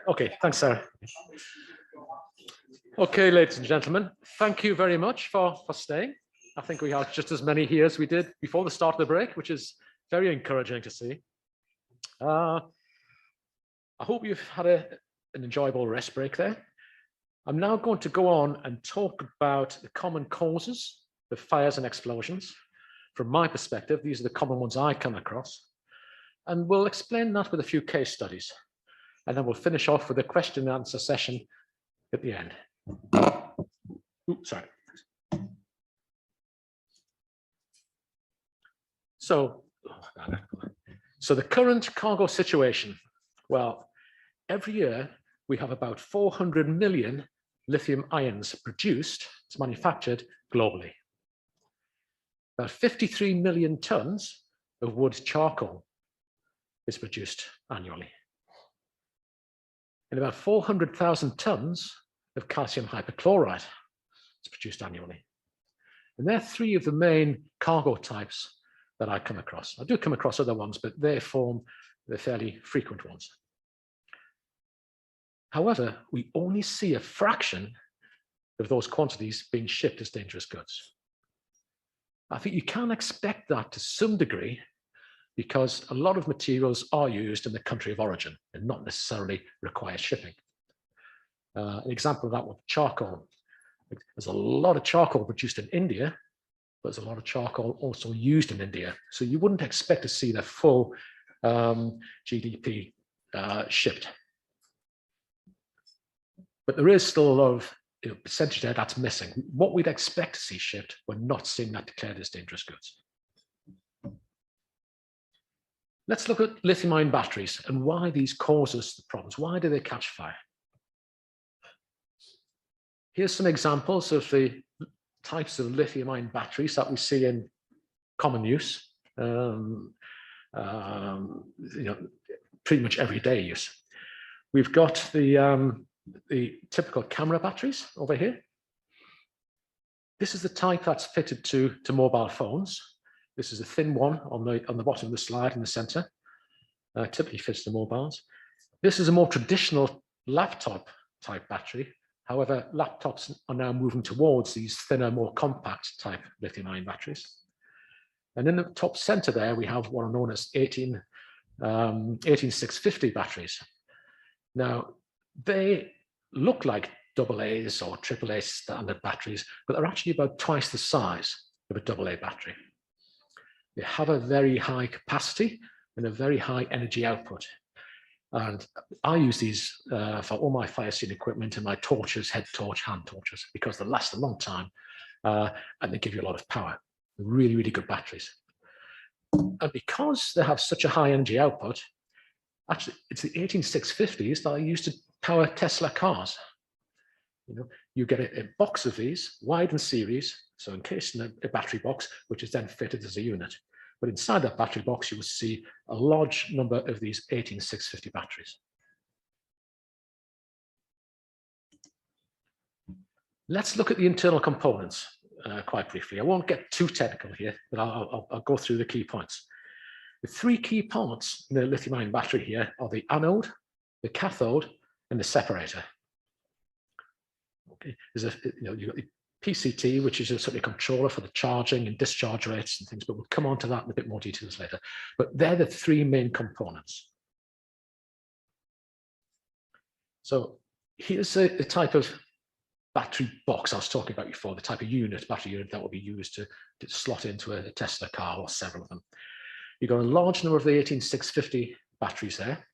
Okay, thanks, Sarah. Okay, ladies and gentlemen, thank you very much for staying. I think we have just as many here as we did before the start of the break, which is very encouraging to see. I hope you've had an enjoyable rest break there. I'm now going to go on and talk about the common causes of fires and explosions. From my perspective, these are the common ones I come across. And we'll explain that with a few case studies. And then we'll finish off with a question and answer session at the end. Oops, sorry. So the current cargo situation. Well, every year we have about 400 million lithium ions produced, it's manufactured globally. About 53 million tons of wood charcoal is produced annually. And about 400,000 tons of calcium hypochlorite is produced annually. And they're three of the main cargo types that I come across. I do come across other ones, but they form the fairly frequent ones. However, we only see a fraction of those quantities being shipped as dangerous goods. I think you can expect that to some degree because a lot of materials are used in the country of origin and not necessarily require shipping. An example of that was charcoal. There's a lot of charcoal produced in India, but there's a lot of charcoal also used in India. So you wouldn't expect to see the full GDP shipped. But there is still a lot of percentage there that's missing. What we'd expect to see shipped, we're not seeing that declared as dangerous goods. Let's look at lithium-ion batteries and why these cause us the problems. Why do they catch fire? Here's some examples of the types of lithium-ion batteries that we see in common use, pretty much everyday use. We've got the typical camera batteries over here. This is the type that's fitted to mobile phones. This is a thin one on the bottom of the slide in the center, typically fits to mobiles. This is a more traditional laptop type battery. However, laptops are now moving towards these thinner, more compact type lithium-ion batteries. And in the top center there, we have what are known as 18650 batteries. Now, they look like AA's or AAA standard batteries, but they're actually about twice the size of a AA battery. They have a very high capacity and a very high energy output. And I use these for all my fire scene equipment and my torches, head torch, hand torches, because they last a long time and they give you a lot of power. Really, really good batteries. And because they have such a high energy output, actually, it's the 18650s that I use to power Tesla cars. You get a box of these, wide in series, so encased in a battery box, which is then fitted as a unit. But inside that battery box, you will see a large number of these 18650 batteries. Let's look at the internal components quite briefly. I won't get too technical here, but I'll go through the key points. The three key parts in the lithium-ion battery here are the anode, the cathode, and the separator. Okay, you've got the PCT, which is a sort of controller for the charging and discharge rates and things, but we'll come on to that in a bit more details later. But they're the three main components. So here's the type of battery box I was talking about before, the type of battery unit that will be used to slot into a Tesla car or several of them. You've got a large number of the 18650 batteries there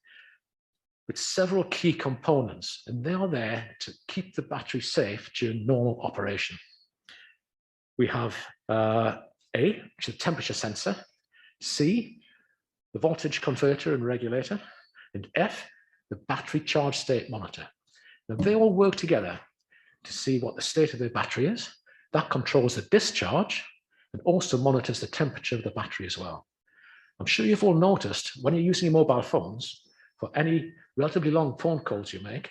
with several key components, and they are there to keep the battery safe during normal operation. We have A, which is a temperature sensor, C, the voltage converter and regulator, and F, the battery charge state monitor. Now they all work together to see what the state of the battery is. That controls the discharge and also monitors the temperature of the battery as well. I'm sure you've all noticed when you're using your mobile phones, for any relatively long phone calls you make,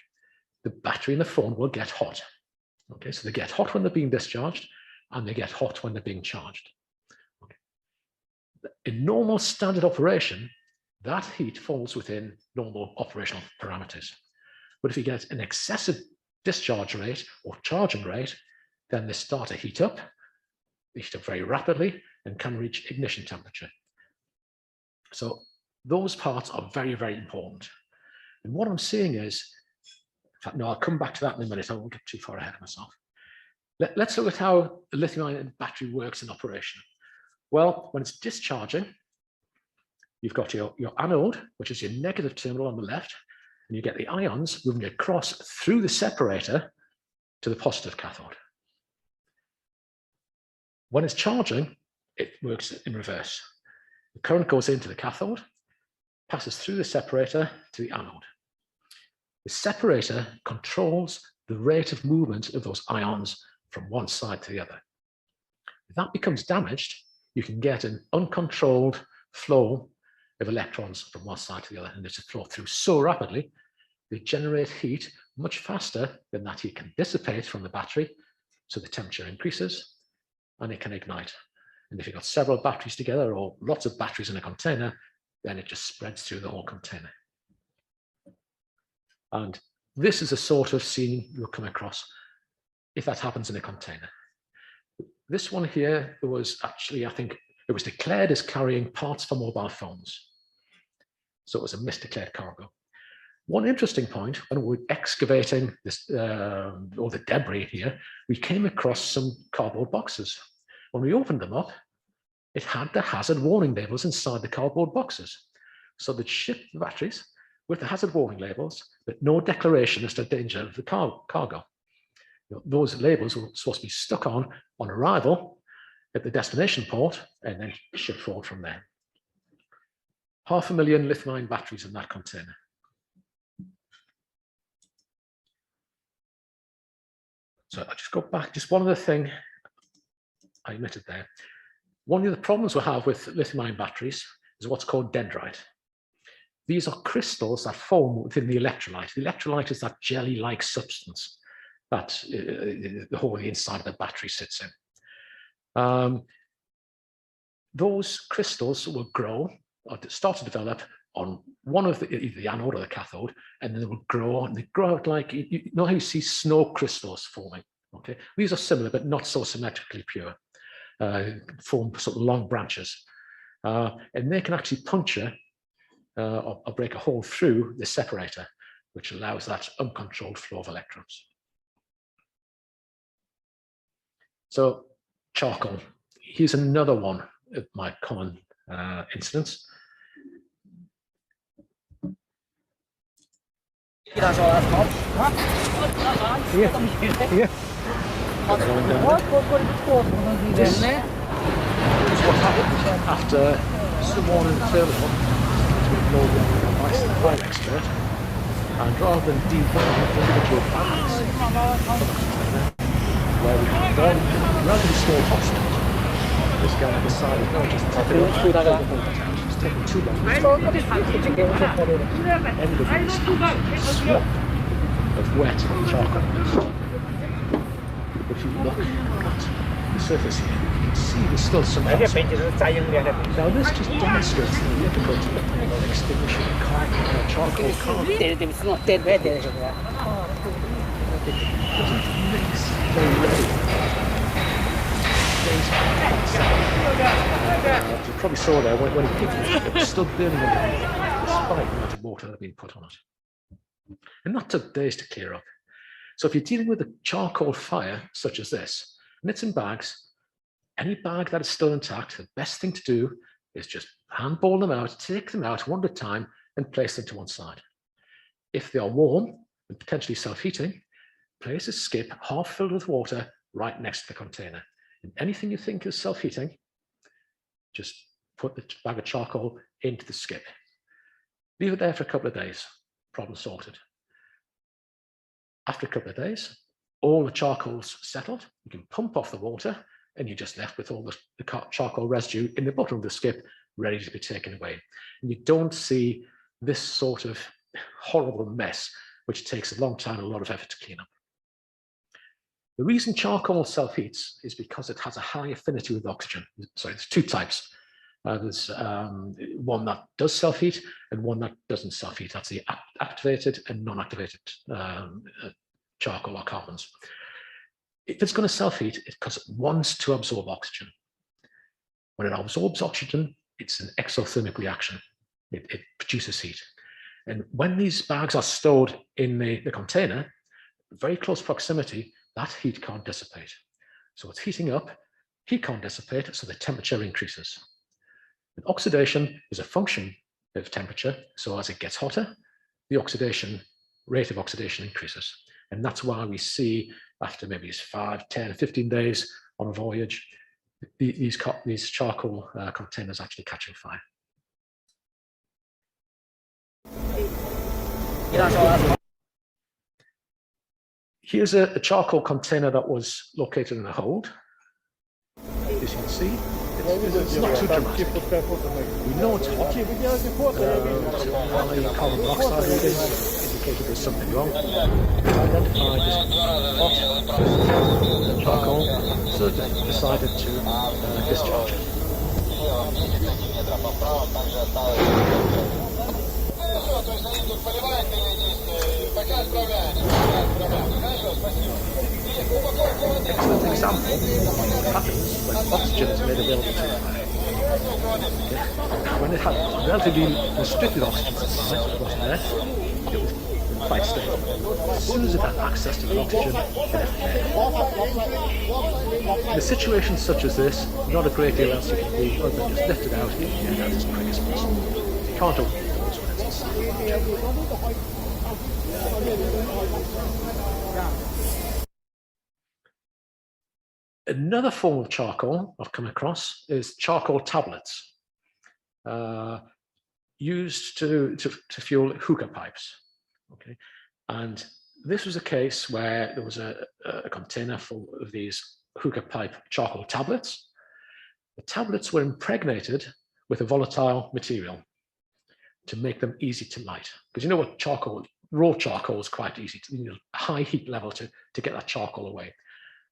the battery in the phone will get hot. Okay, so they get hot when they're being discharged and they get hot when they're being charged. Okay. In normal standard operation, that heat falls within normal operational parameters. But if you get an excessive discharge rate or charging rate, then they start to heat up very rapidly and can reach ignition temperature. So those parts are very, very important. And what I'm seeing is, in fact, no, I'll come back to that in a minute. I won't get too far ahead of myself. Let's look at how a lithium-ion battery works in operation. Well, when it's discharging, you've got your anode, which is your negative terminal on the left, and you get the ions moving across through the separator to the positive cathode. When it's charging, it works in reverse. The current goes into the cathode, passes through the separator to the anode. The separator controls the rate of movement of those ions from one side to the other. If that becomes damaged, you can get an uncontrolled flow of electrons from one side to the other, and it's a flow through so rapidly, they generate heat much faster than that heat can dissipate from the battery, so the temperature increases and it can ignite. And if you've got several batteries together or lots of batteries in a container, then it just spreads through the whole container. And this is a sort of scene you'll come across if that happens in a container. This one here was actually, I think, it was declared as carrying parts for mobile phones. So it was a misdeclared cargo. One interesting point, when we were excavating this, all the debris here, we came across some cardboard boxes. When we opened them up, it had the hazard warning labels inside the cardboard boxes. So they'd shipped the batteries with the hazard warning labels, but no declaration as to danger of the cargo. You know, those labels were supposed to be stuck on arrival at the destination port and then shipped forward from there. 500,000 lithium-ion batteries in that container. So I just go back, just one other thing I omitted there. One of the problems we have with lithium-ion batteries is what's called dendrite. These are crystals that form within the electrolyte. The electrolyte is that jelly-like substance that the whole inside of the battery sits in. Those crystals will grow or start to develop on one of either the anode or the cathode, and then they will grow, and they grow out like, you know how you see snow crystals forming, okay? These are similar, but not so symmetrically pure, form sort of long branches. And they can actually puncture or break a hole through the separator, which allows that uncontrolled flow of electrons. So charcoal, here's another one of my common incidents. What happened after someone in the terminal no longer advice the prime expert, and rather than debug individual batteries where we had one relatively small hotspot, this guy decided no, just tap it up. It's taking too long. Ended up with this swamp of wet charcoal. If you look at the surface here, you can see there's still some hotspot. Now this just demonstrates the difficulty of extinguishing a charcoal cargo. It doesn't mix very readily. You probably saw there when it hit it was still burning underneath, despite the amount of water that had been put on it. And that took days to clear up. So if you're dealing with a charcoal fire such as this, and it's in bags, any bag that is still intact, the best thing to do is just handball them out, take them out one at a time, and place them to one side. If they are warm and potentially self-heating, place a skip half filled with water right next to the container. And anything you think is self-heating, just put the bag of charcoal into the skip. Leave it there for a couple of days, problem sorted. After a couple of days, all the charcoal's settled, you can pump off the water, and you're just left with all the charcoal residue in the bottom of the skip, ready to be taken away. And you don't see this sort of horrible mess, which takes a long time and a lot of effort to clean up. The reason charcoal self-heats is because it has a high affinity with oxygen. Sorry, there's two types. There's one that does self-heat and one that doesn't self-heat. That's the activated and non-activated charcoal or carbons. If it's going to self-heat, it's because it wants to absorb oxygen. When it absorbs oxygen, it's an exothermic reaction. It produces heat. And when these bags are stored in the container, very close proximity, that heat can't dissipate. So it's heating up, heat can't dissipate, so the temperature increases. And oxidation is a function of temperature. So as it gets hotter, the rate of oxidation increases. And that's why we see after maybe 5, 10, 15 days on a voyage, these charcoal containers actually catching fire. Here's a charcoal container that was located in a hold. As you can see, it's not too dramatic. We know it's hot. The carbon monoxide readings indicated there's something wrong. We identified this hot charcoal, so decided to discharge it. Excellent example of what happens when oxygen is made available to the fire. When it had relatively restricted oxygen supply, it wasn't there, it was quite stable. As soon as it had access to the oxygen, it flared. In a situation such as this, not a great deal else you can do other than just lift it out and get it out as quick as possible. You can't open the doors when it's inside. Another form of charcoal I've come across is charcoal tablets, used to fuel hookah pipes. Okay, and this was a case where there was a container full of these hookah pipe charcoal tablets. The tablets were impregnated with a volatile material to make them easy to light. Because you know what charcoal, raw charcoal is quite easy to, you know, high heat level to get that charcoal away.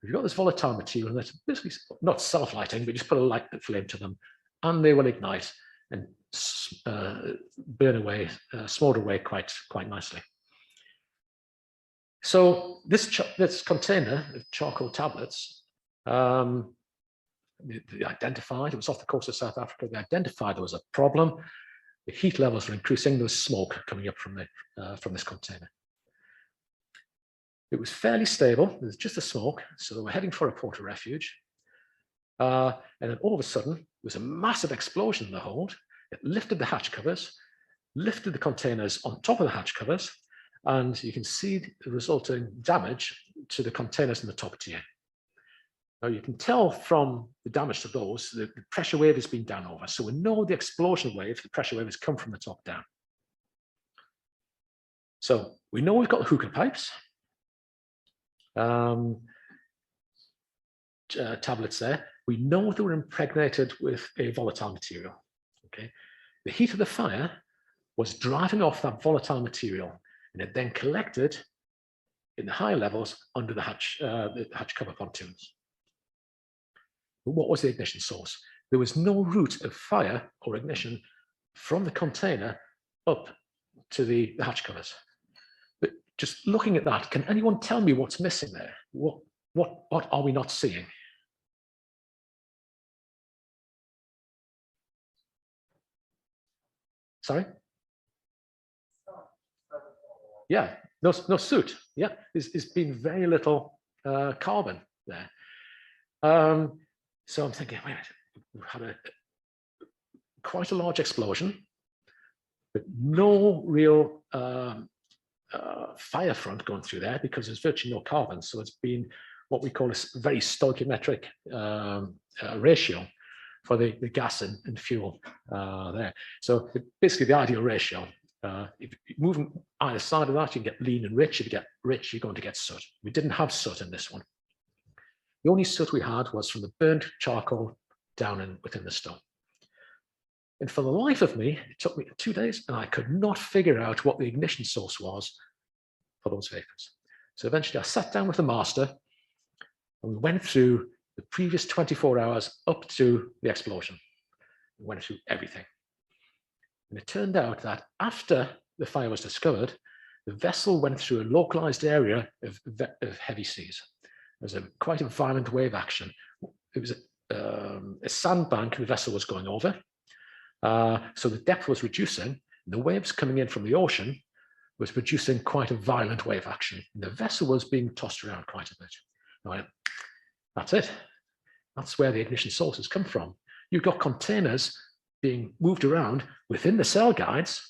If you've got this volatile material that's basically not self-lighting, but just put a light flame to them and they will ignite and burn away, smolder away quite nicely. So this container of charcoal tablets, they identified, it was off the coast of South Africa, they identified there was a problem. The heat levels were increasing, there was smoke coming up from this container. It was fairly stable, it was just the smoke, so they were heading for a port of refuge. And then all of a sudden, there was a massive explosion in the hold. It lifted the hatch covers, lifted the containers on top of the hatch covers, and you can see the resulting damage to the containers in the top tier. Now you can tell from the damage to those, the pressure wave has been down over. So we know the explosion wave, the pressure wave has come from the top down. So we know we've got hookah pipes, tablets there. We know they were impregnated with a volatile material. Okay, the heat of the fire was driving off that volatile material, and it then collected in the higher levels under the hatch cover pontoons. But what was the ignition source? There was no route of fire or ignition from the container up to the hatch covers. But just looking at that, can anyone tell me what's missing there? What are we not seeing? Sorry? Yeah, no soot. Yeah, there's been very little carbon there. So I'm thinking, wait a minute, we've had quite a large explosion, but no real fire front going through there because there's virtually no carbon. So it's been what we call a very stoichiometric ratio for the gas and fuel there. So basically the ideal ratio, if you move on either side of that, you can get lean and rich. If you get rich, you're going to get soot. We didn't have soot in this one. The only soot we had was from the burnt charcoal down within the stove. And for the life of me, it took me 2 days and I could not figure out what the ignition source was for those vapors. So eventually I sat down with the master and we went through the previous 24 hours up to the explosion. went through everything. And it turned out that after the fire was discovered, the vessel went through a localized area of heavy seas. There was quite a violent wave action. It was a sandbank the vessel was going over. So the depth was reducing. And the waves coming in from the ocean was producing quite a violent wave action. And the vessel was being tossed around quite a bit. Now, that's it. That's where the ignition sources come from. You've got containers being moved around within the cell guides,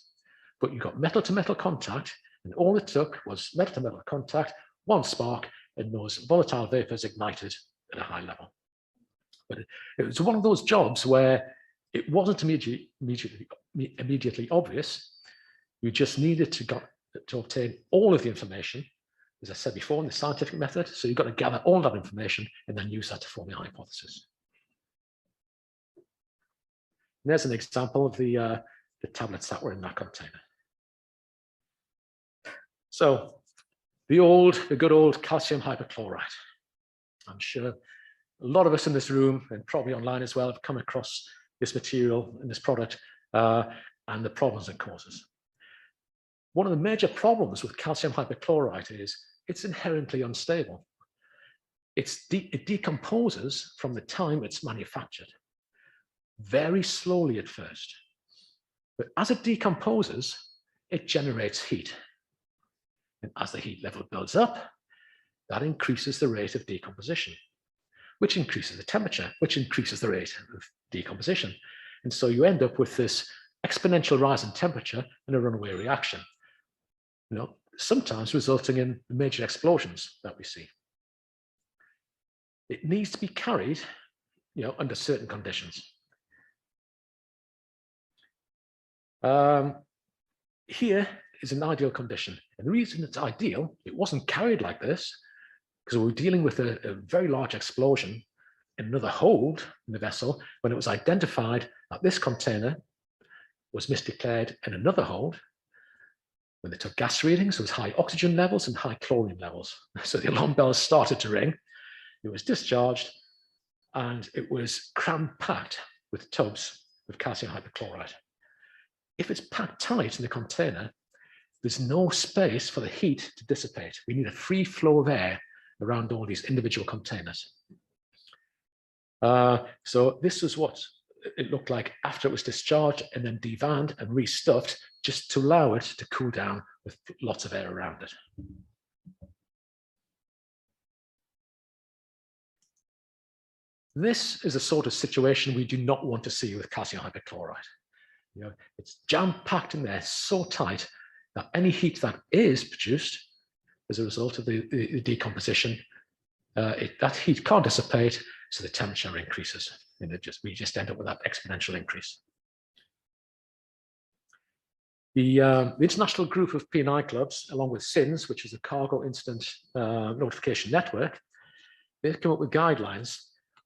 but you've got metal-to-metal contact, and all it took was metal-to-metal contact, one spark, and those volatile vapors ignited at a high level. But it was one of those jobs where it wasn't immediately obvious. You just needed to obtain all of the information, as I said before, in the scientific method. So you've got to gather all that information and then use that to form your hypothesis. And there's an example of the tablets that were in that container. So the good old calcium hypochlorite. I'm sure a lot of us in this room and probably online as well have come across this material and this product and the problems it causes. One of the major problems with calcium hypochlorite is it's inherently unstable. It decomposes from the time it's manufactured, very slowly at first. But as it decomposes, it generates heat. And as the heat level builds up, that increases the rate of decomposition, which increases the temperature, which increases the rate of decomposition. And so you end up with this exponential rise in temperature and a runaway reaction, sometimes resulting in major explosions that we see. It needs to be carried, under certain conditions. Here is an ideal condition. And the reason it's ideal, it wasn't carried like this, because we were dealing with a very large explosion in another hold in the vessel when it was identified that this container was misdeclared in another hold. When they took gas readings, there was high oxygen levels and high chlorine levels. So the alarm bells started to ring. It was discharged, and it was cram-packed with tubs of calcium hypochlorite. If it's packed tight in the container, there's no space for the heat to dissipate. We need a free flow of air around all these individual containers. So this is what it looked like after it was discharged and then devanned and restuffed, just to allow it to cool down with lots of air around it. This is the sort of situation we do not want to see with calcium hypochlorite. It's jam-packed in there so tight that any heat that is produced as a result of the decomposition, that heat can't dissipate, so the temperature increases, and we just end up with that exponential increase. The international group of P&I clubs, along with SINS, which is the Cargo Incident Notification Network, they've come up with guidelines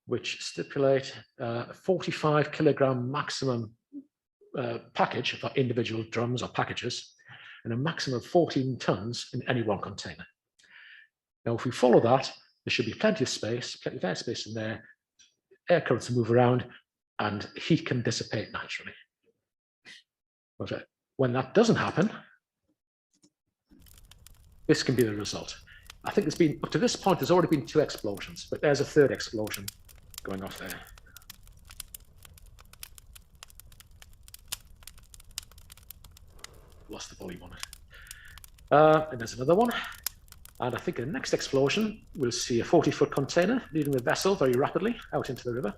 which stipulate a 45 kilogram maximum package for individual drums or packages, and a maximum of 14 tons in any one container. Now, if we follow that, there should be plenty of space, plenty of airspace in there, air currents to move around, and heat can dissipate naturally. But when that doesn't happen, this can be the result. I think there's been, up to this point, there's already been 2 explosions, but there's a 3rd explosion going off there. Lost the volume on it. And there's another one. And I think in the next explosion, we'll see a 40-foot container leaving the vessel very rapidly out into the river.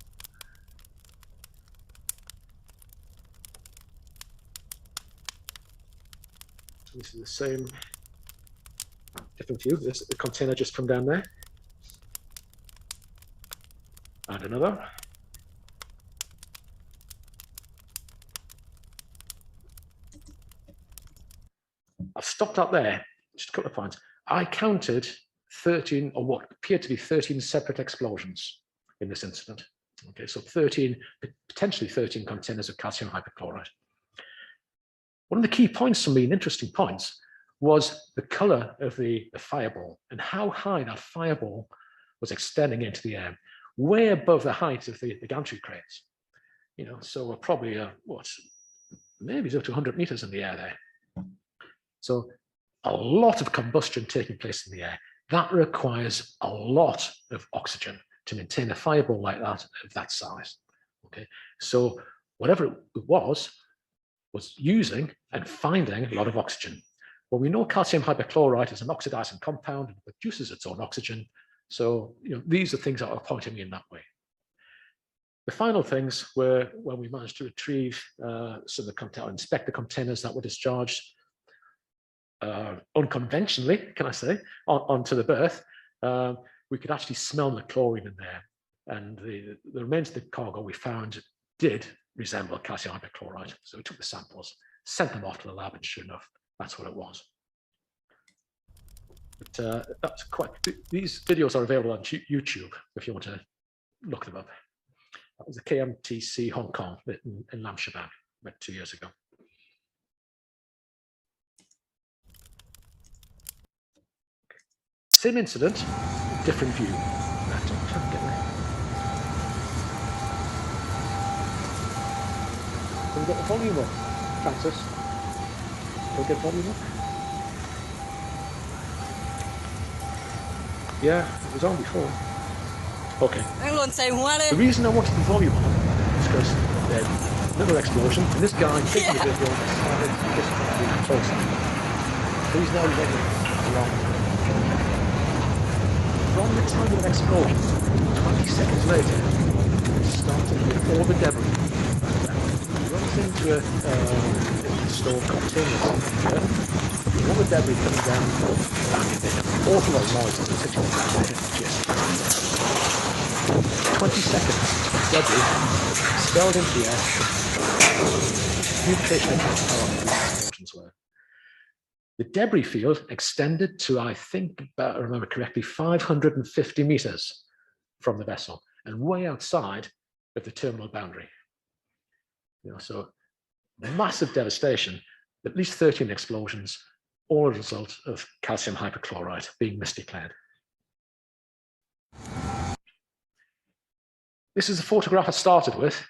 So this is the same, different view. This, the container just come down there. And another. I've stopped up there, just a couple of points. I counted 13, or what appeared to be 13 separate explosions in this incident. Okay, so potentially 13 containers of calcium hypochlorite. One of the key points for me, and interesting points, was the color of the fireball and how high that fireball was extending into the air, way above the height of the gantry crates. So we're probably, maybe up to 100 meters in the air there. So a lot of combustion taking place in the air. That requires a lot of oxygen to maintain a fireball like that of that size. Okay, so whatever it was using and finding a lot of oxygen. Well, we know calcium hypochlorite is an oxidizing compound and produces its own oxygen. So these are things that are pointing me in that way. The final things were when we managed to retrieve some of the containers, inspect the containers that were discharged unconventionally, can I say, onto the berth. We could actually smell the chlorine in there, and the remains of the cargo we found did resemble calcium hypochlorite. So we took the samples, sent them off to the lab, and sure enough, that's what it was. But that's quite. These videos are available on YouTube if you want to look them up. That was the KMTC Hong Kong in Lam Shabang about 2 years ago. Same incident, different view. Can we get the volume up, Francis? Can we get volume up? Yeah, it was on before. Okay. The reason I wanted the volume on is because another explosion, and this guy taking the video started just the control center. So he's now running along. From the time of the explosion, 20 seconds later, it started with all the debris. It runs into a stored container. All the debris coming down, bang, there's an awful lot of noise as it's hitting the ground. 20 seconds, debris expelled into the air. Mutation of how these explosions were. The debris field extended to, I think, if I remember correctly, 550 meters from the vessel and way outside of the terminal boundary. So massive devastation, at least 13 explosions, all a result of calcium hypochlorite being misdeclared. This is the photograph I started with,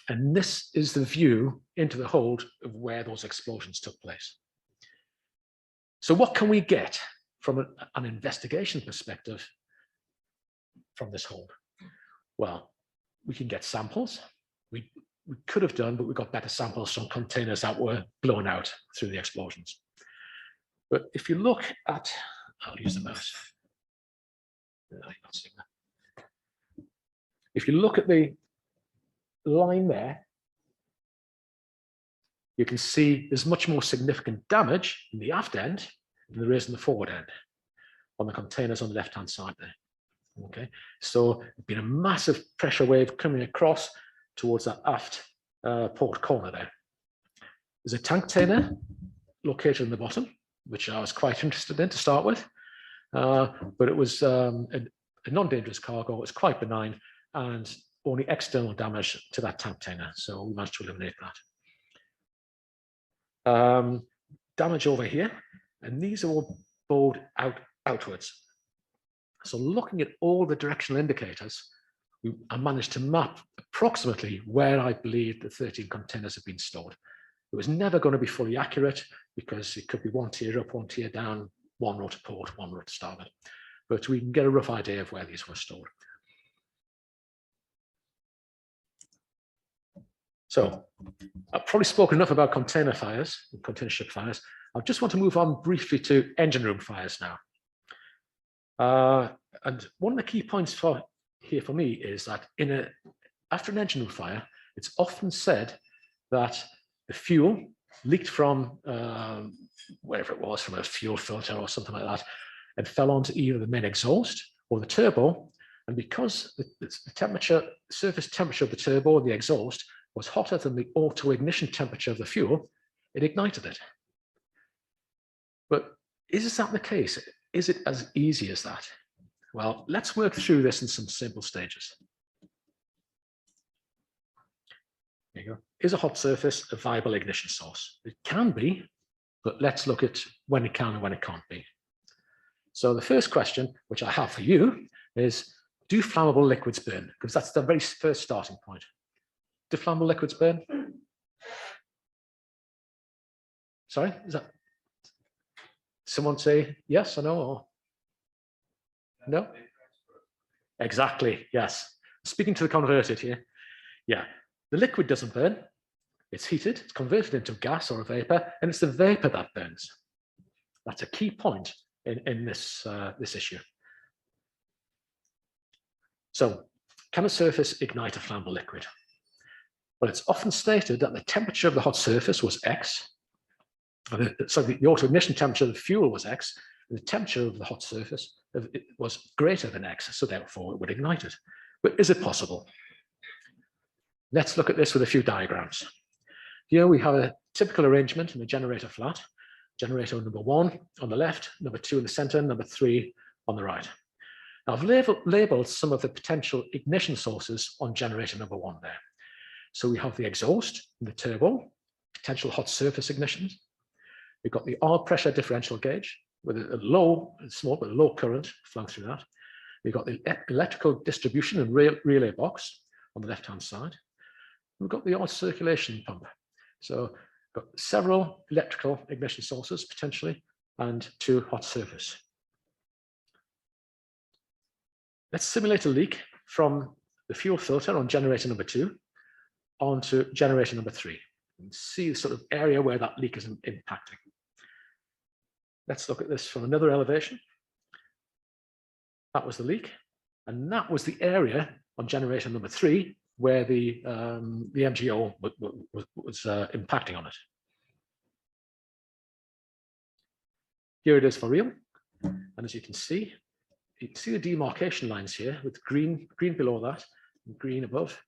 and this is the view into the hold of where those explosions took place. So what can we get from an investigation perspective from this hold? Well, we can get samples. We could have done, but we got better samples from containers that were blown out through the explosions. But if you look at, I'll use the mouse. If you look at the line there, you can see there's much more significant damage in the aft end than there is in the forward end on the containers on the left-hand side there. Okay, so there's been a massive pressure wave coming across towards that aft port corner there. There's a tank container located in the bottom, which I was quite interested in to start with, but it was a non-dangerous cargo. It was quite benign and only external damage to that tank container, so we managed to eliminate that. Damage over here, and these are all bowed outwards. So looking at all the directional indicators, I managed to map approximately where I believe the 13 containers have been stored. It was never going to be fully accurate because it could be one tier up, one tier down, one row to port, one row to starboard. But we can get a rough idea of where these were stored. So I've probably spoken enough about container fires and container ship fires. I just want to move on briefly to engine room fires now. And one of the key points here for me is that after an engine room fire, it's often said that the fuel leaked from wherever it was, from a fuel filter or something like that, and fell onto either the main exhaust or the turbo. And because the surface temperature of the turbo or the exhaust was hotter than the auto ignition temperature of the fuel, it ignited it. But is that the case? Is it as easy as that? Well, let's work through this in some simple stages. There you go. Is a hot surface a viable ignition source? It can be, but let's look at when it can and when it can't be. So the first question, which I have for you, is do flammable liquids burn? Because that's the very first starting point. do flammable liquids burn? Sorry, is that someone say yes or no? Or no? Exactly, yes. Speaking to the converted here. Yeah, the liquid doesn't burn. It's heated, it's converted into gas or a vapor, and it's the vapor that burns. That's a key point in this, this issue. So, can a surface ignite a flammable liquid? Well, it's often stated that the temperature of the hot surface was X. So the auto-ignition temperature of the fuel was X, and the temperature of the hot surface was greater than X, so therefore it would ignite it. But is it possible? Let's look at this with a few diagrams. Here we have a typical arrangement in a generator flat. Generator number 1 on the left, number 2 in the center, number 3 on the right. Now I've labeled some of the potential ignition sources on generator number 1 there. So we have the exhaust and the turbo, potential hot surface ignitions. We've got the oil pressure differential gauge with a small but low current flowing through that. We've got the electrical distribution and relay box on the left-hand side. We've got the oil circulation pump. So we've got several electrical ignition sources potentially and 2 hot surface. Let's simulate a leak from the fuel filter on generator number 2 onto generator number 3 and see the sort of area where that leak is impacting. Let's look at this from another elevation. That was the leak, and that was the area on generator number 3 where the MGO was impacting on it. Here it is for real, and as you can see the demarcation lines here with green below that and green above.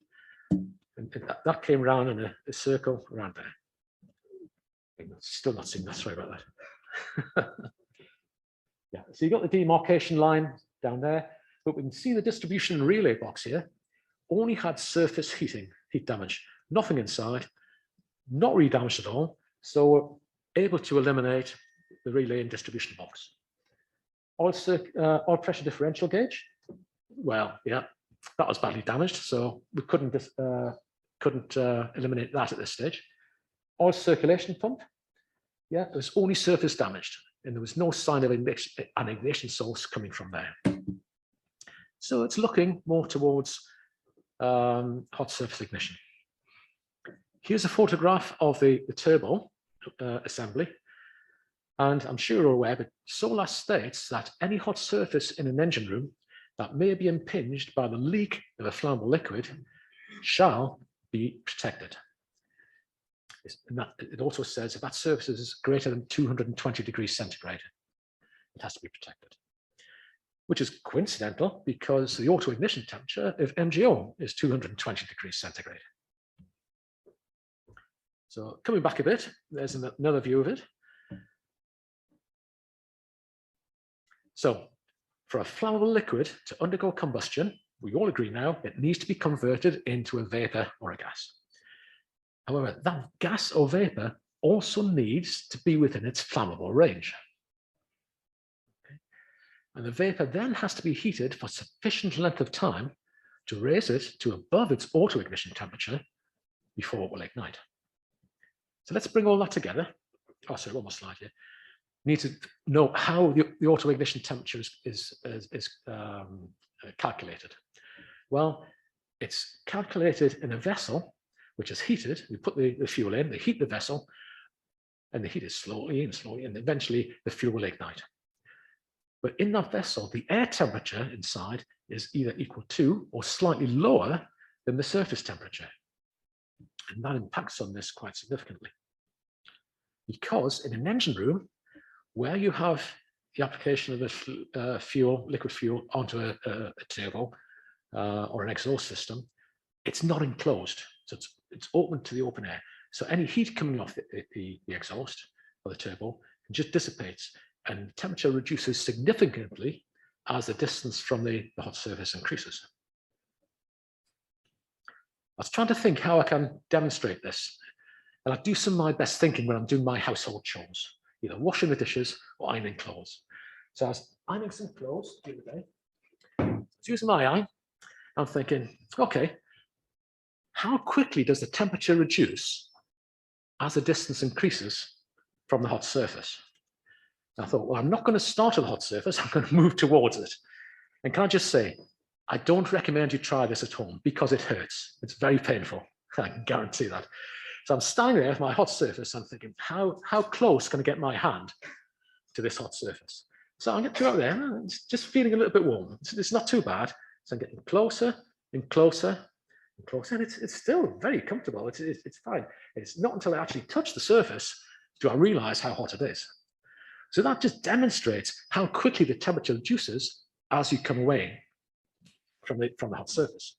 And that came around in a circle around there. Still not seeing that, sorry about that. Yeah, so you got the demarcation line down there, but we can see the distribution relay box here only had surface heat damage, nothing inside, not really damaged at all. So we're able to eliminate the relay and distribution box. Oil pressure differential gauge, well, yeah, that was badly damaged, so we couldn't eliminate that at this stage. Oil circulation pump, yeah, it was only surface damaged, and there was no sign of an ignition source coming from there. So it's looking more towards hot surface ignition. Here's a photograph of the turbo assembly. And I'm sure you're aware, but SOLAS states that any hot surface in an engine room that may be impinged by the leak of a flammable liquid shall be protected. It also says if that surface is greater than 220 degrees centigrade, it has to be protected, which is coincidental because the auto ignition temperature of MGO is 220 degrees centigrade. So coming back a bit, there's another view of it. So for a flammable liquid to undergo combustion, we all agree now it needs to be converted into a vapor or a gas. However, that gas or vapor also needs to be within its flammable range. Okay. And the vapor then has to be heated for sufficient length of time to raise it to above its auto ignition temperature before it will ignite. So let's bring all that together. Oh, sorry, one more slide here. Need to know how the auto ignition temperature is calculated. Well, it's calculated in a vessel which is heated. We put the fuel in, they heat the vessel, and they heat it slowly, and eventually the fuel will ignite. But in that vessel, the air temperature inside is either equal to or slightly lower than the surface temperature. And that impacts on this quite significantly. Because in an engine room, where you have the application of the liquid fuel onto a turbo or an exhaust system, it's not enclosed. So it's open to the open air. So any heat coming off the exhaust or the turbo just dissipates, and the temperature reduces significantly as the distance from the hot surface increases. I was trying to think how I can demonstrate this. And I do some of my best thinking when I'm doing my household chores, either washing the dishes or ironing clothes. So I was ironing some clothes the other day. I was using my eye. I'm thinking, okay, how quickly does the temperature reduce as the distance increases from the hot surface? And I thought, well, I'm not going to start at the hot surface, I'm going to move towards it. And can I just say, I don't recommend you try this at home because it hurts. It's very painful. I can guarantee that. So I'm standing there with my hot surface. I'm thinking, how close can I get my hand to this hot surface? So I'm getting out there, just feeling a little bit warm. It's not too bad. So I'm getting closer and closer and closer, and it's still very comfortable. It's fine. It's not until I actually touch the surface do I realize how hot it is. So that just demonstrates how quickly the temperature reduces as you come away from the hot surface.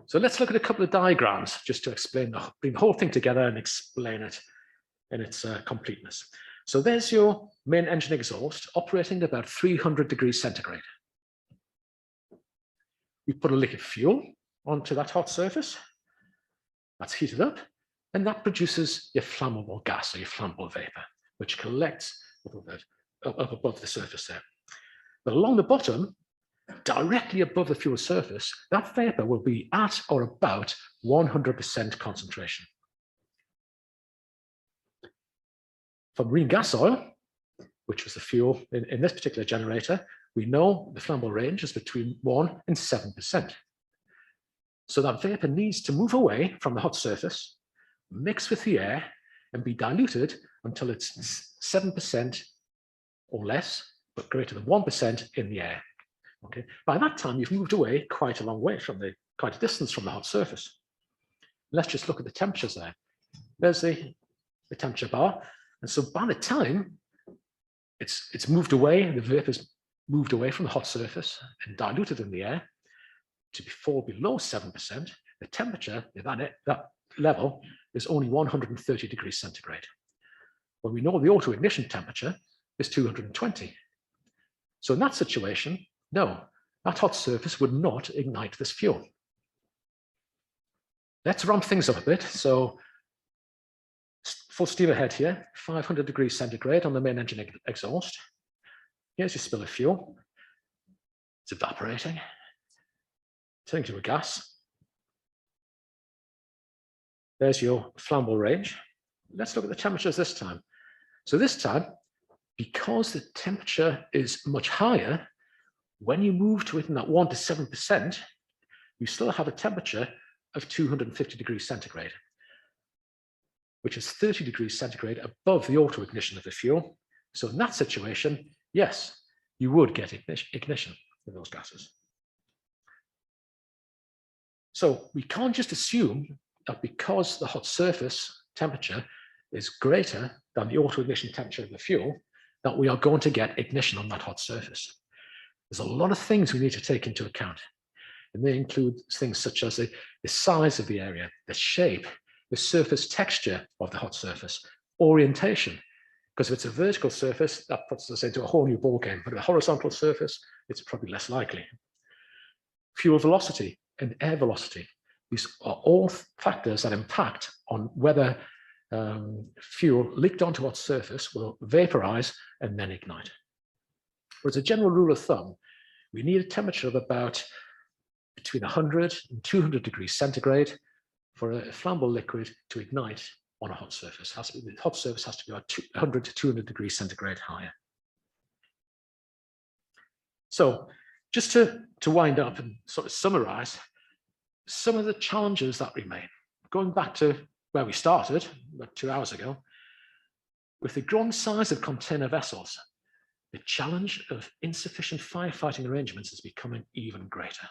So let's look at a couple of diagrams just to explain, bring the whole thing together and explain it in its completeness. So there's your main engine exhaust operating at about 300 degrees centigrade. We put a liquid fuel onto that hot surface. That's heated up, and that produces your flammable gas or your flammable vapor, which collects up above the surface there. But along the bottom, directly above the fuel surface, that vapor will be at or about 100% concentration. For marine gas oil, which was the fuel in this particular generator, we know the flammable range is between 1 and 7%. So that vapor needs to move away from the hot surface, mix with the air, and be diluted until it's 7% or less, but greater than 1% in the air. Okay. By that time, you've moved away quite a long way from quite a distance from the hot surface. Let's just look at the temperatures there. There's the temperature bar. And so by the time it's moved away, the vapor's moved away from the hot surface and diluted in the air to fall below 7%, the temperature at that level is only 130 degrees centigrade. Well, we know the auto-ignition temperature is 220. So in that situation, no, that hot surface would not ignite this fuel. Let's ramp things up a bit. So full steam ahead here, 500 degrees centigrade on the main engine exhaust. Here's your spill of fuel. It's evaporating, turning to a gas. There's your flammable range. Let's look at the temperatures this time. So this time, because the temperature is much higher, when you move to within that 1 to 7%, you still have a temperature of 250 degrees centigrade, which is 30 degrees centigrade above the auto ignition of the fuel. So in that situation, yes, you would get ignition of those gases. So we can't just assume that because the hot surface temperature is greater than the auto ignition temperature of the fuel, that we are going to get ignition on that hot surface. There's a lot of things we need to take into account. And they include things such as the size of the area, the shape, the surface texture of the hot surface, orientation. Because if it's a vertical surface, that puts us into a whole new ballgame. But a horizontal surface, it's probably less likely. Fuel velocity and air velocity. These are all factors that impact on whether fuel leaked onto hot surface will vaporize and then ignite. But as a general rule of thumb, we need a temperature of about between 100 and 200 degrees centigrade for a flammable liquid to ignite on a hot surface. The hot surface has to be about 100 to 200 degrees centigrade higher. So just to wind up and sort of summarize some of the challenges that remain, going back to where we started about 2 hours ago, with the growing size of container vessels, the challenge of insufficient firefighting arrangements is becoming even greater.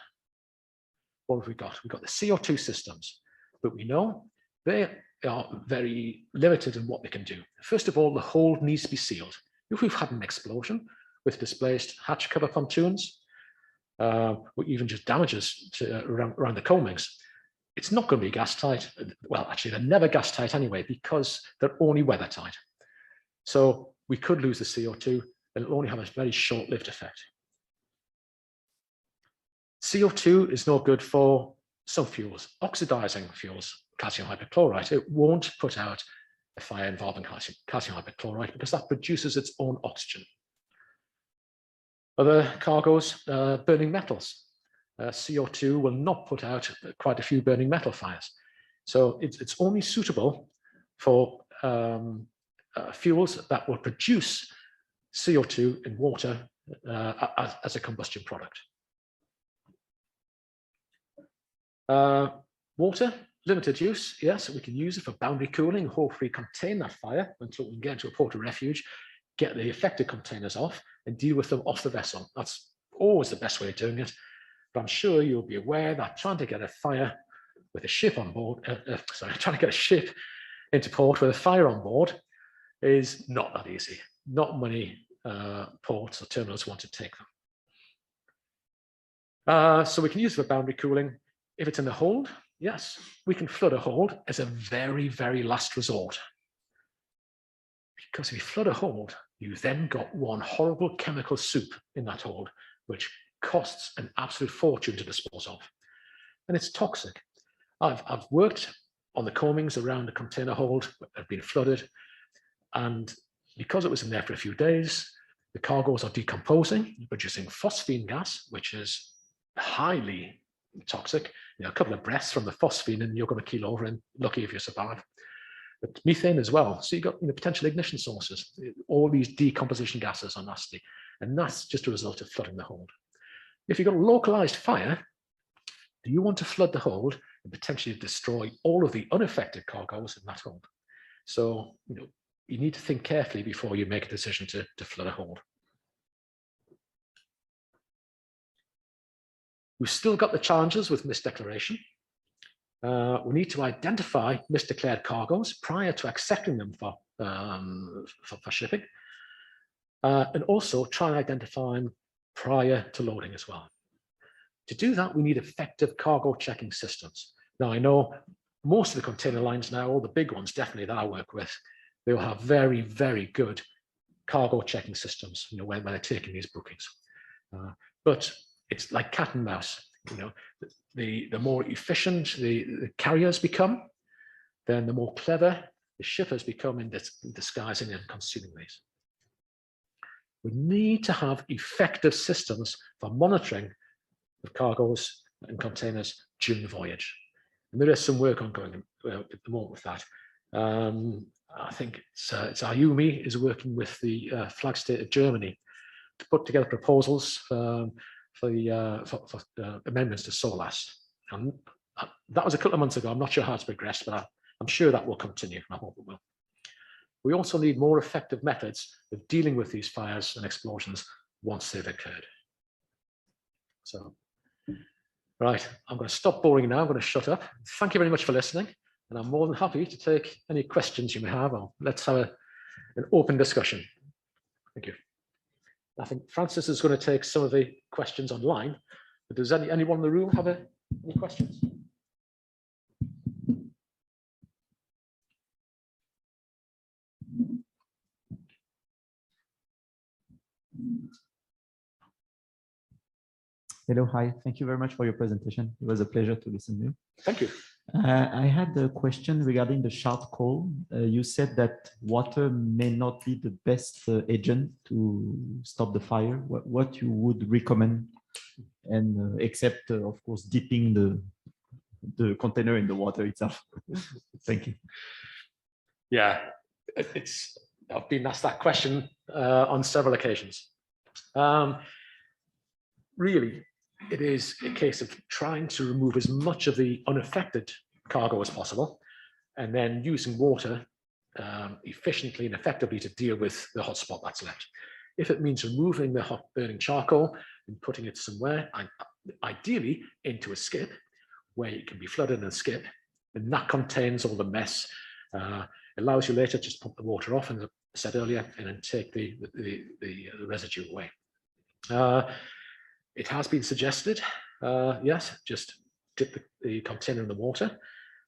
What have we got? We've got the CO2 systems, but we know they are very limited in what they can do. First of all, the hold needs to be sealed. If we've had an explosion with displaced hatch cover pontoons, or even just damages around the coamings, it's not going to be gas tight. Well, actually, they're never gas tight anyway, because they're only weather tight. So we could lose the CO2, and it'll only have a very short-lived effect. CO2 is no good for some fuels, oxidizing fuels, calcium hypochlorite. It won't put out a fire involving calcium hypochlorite because that produces its own oxygen. Other cargoes, burning metals. CO2 will not put out quite a few burning metal fires. So it's only suitable for fuels that will produce CO2 in water as a combustion product. Water, limited use, yes, we can use it for boundary cooling, hopefully contain that fire until we can get into a port of refuge, get the affected containers off and deal with them off the vessel. That's always the best way of doing it. But I'm sure you'll be aware that trying to get a fire with a ship on board, trying to get a ship into port with a fire on board is not that easy. Not many ports or terminals want to take them. So we can use it for boundary cooling. If it's in the hold, yes, we can flood a hold as a very, very last resort. Because if you flood a hold, you then got one horrible chemical soup in that hold, which costs an absolute fortune to dispose of. And it's toxic. I've worked on the coamings around the container hold that have been flooded. And because it was in there for a few days, the cargoes are decomposing, producing phosphine gas, which is highly toxic. You know, a couple of breaths from the phosphine and you're going to keel over, and lucky if you survive. But methane as well. So you've got potential ignition sources. All these decomposition gases are nasty. And that's just a result of flooding the hold. If you've got a localized fire, do you want to flood the hold and potentially destroy all of the unaffected cargoes in that hold? So you need to think carefully before you make a decision to flood a hold. We've still got the challenges with misdeclaration. We need to identify misdeclared cargoes prior to accepting them for shipping. And also try and identify them prior to loading as well. To do that, we need effective cargo checking systems. Now, I know most of the container lines now, all the big ones definitely that I work with, they will have very, very good cargo checking systems, when they're taking these bookings. But it's like cat and mouse. The more efficient the carriers become, then the more clever the shippers become in disguising and concealing these. We need to have effective systems for monitoring of cargoes and containers during the voyage. And there is some work ongoing at the moment with that. I think it's IUMI is working with the flag state of Germany to put together proposals for amendments to SOLAS. And that was a couple of months ago. I'm not sure how it's progressed, but I'm sure that will continue. I hope it will. We also need more effective methods of dealing with these fires and explosions once they've occurred. So, right, I'm going to stop boring now. I'm going to shut up. Thank you very much for listening. And I'm more than happy to take any questions you may have, or let's have an open discussion. Thank you. I think Francis is going to take some of the questions online. But does anyone in the room have any questions? Hello, hi. Thank you very much for your presentation. It was a pleasure to listen to you. Thank you. I had a question regarding the charcoal. You said that water may not be the best agent to stop the fire. What you would recommend, and except, of course, dipping the container in the water itself? Thank you. Yeah, I've been asked that question on several occasions. Really, it is a case of trying to remove as much of the unaffected cargo as possible, and then using water efficiently and effectively to deal with the hotspot that's left. If it means removing the hot burning charcoal and putting it somewhere, ideally into a skip where it can be flooded in a skip, and that contains all the mess, allows you later to just pump the water off, as I said earlier, and then take the residue away. It has been suggested, yes, just dip the container in the water,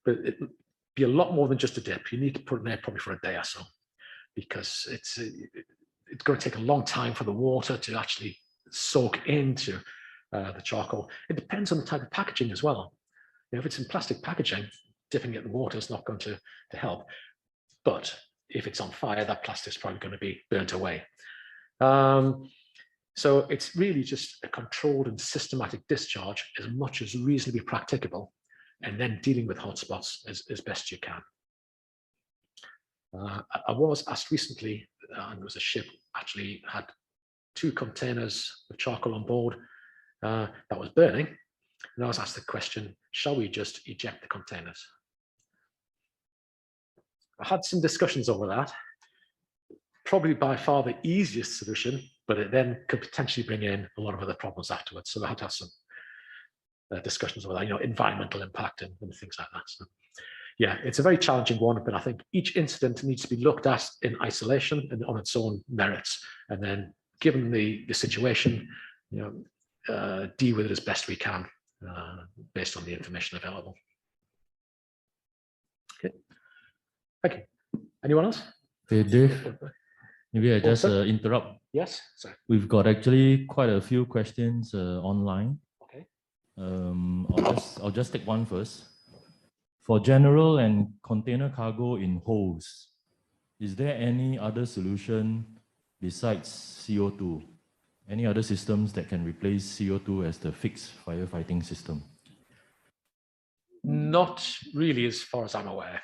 but it'd be a lot more than just a dip. You need to put it in there probably for a day or so, because it's going to take a long time for the water to actually soak into the charcoal. It depends on the type of packaging as well. If it's in plastic packaging, dipping it in water is not going to help. But if it's on fire, that plastic is probably going to be burnt away. So it's really just a controlled and systematic discharge as much as reasonably practicable, and then dealing with hotspots as best you can. I was asked recently, and there was a ship actually had 2 containers of charcoal on board that was burning. And I was asked the question, shall we just eject the containers? I had some discussions over that. Probably by far the easiest solution, but it then could potentially bring in a lot of other problems afterwards. So I had to have some discussions over that, you know, environmental impact and things like that. So, yeah, it's a very challenging one, but I think each incident needs to be looked at in isolation and on its own merits. And then given the situation, you know, deal with it as best we can based on the information available. Okay, thank you. Anyone else? Hey, Dave, maybe I just interrupt. Yes, sorry. We've got actually quite a few questions online. Okay. I'll just take one first. For general and container cargo in holds, is there any other solution besides CO2? Any other systems that can replace CO2 as the fixed firefighting system? Not really, as far as I'm aware.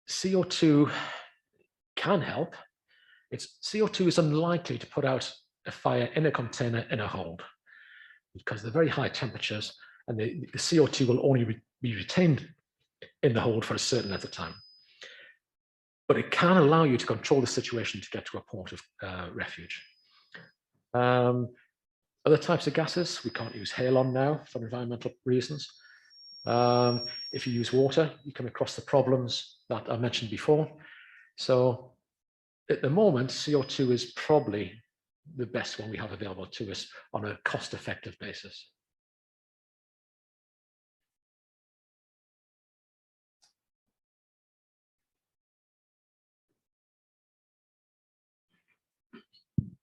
CO2 can help. CO2 is unlikely to put out a fire in a container in a hold because of the very high temperatures, and the CO2 will only be retained in the hold for a certain length of time. But it can allow you to control the situation to get to a port of refuge. Other types of gases, we can't use halon now for environmental reasons. If you use water, you come across the problems that I mentioned before. So at the moment, CO2 is probably the best one we have available to us on a cost-effective basis.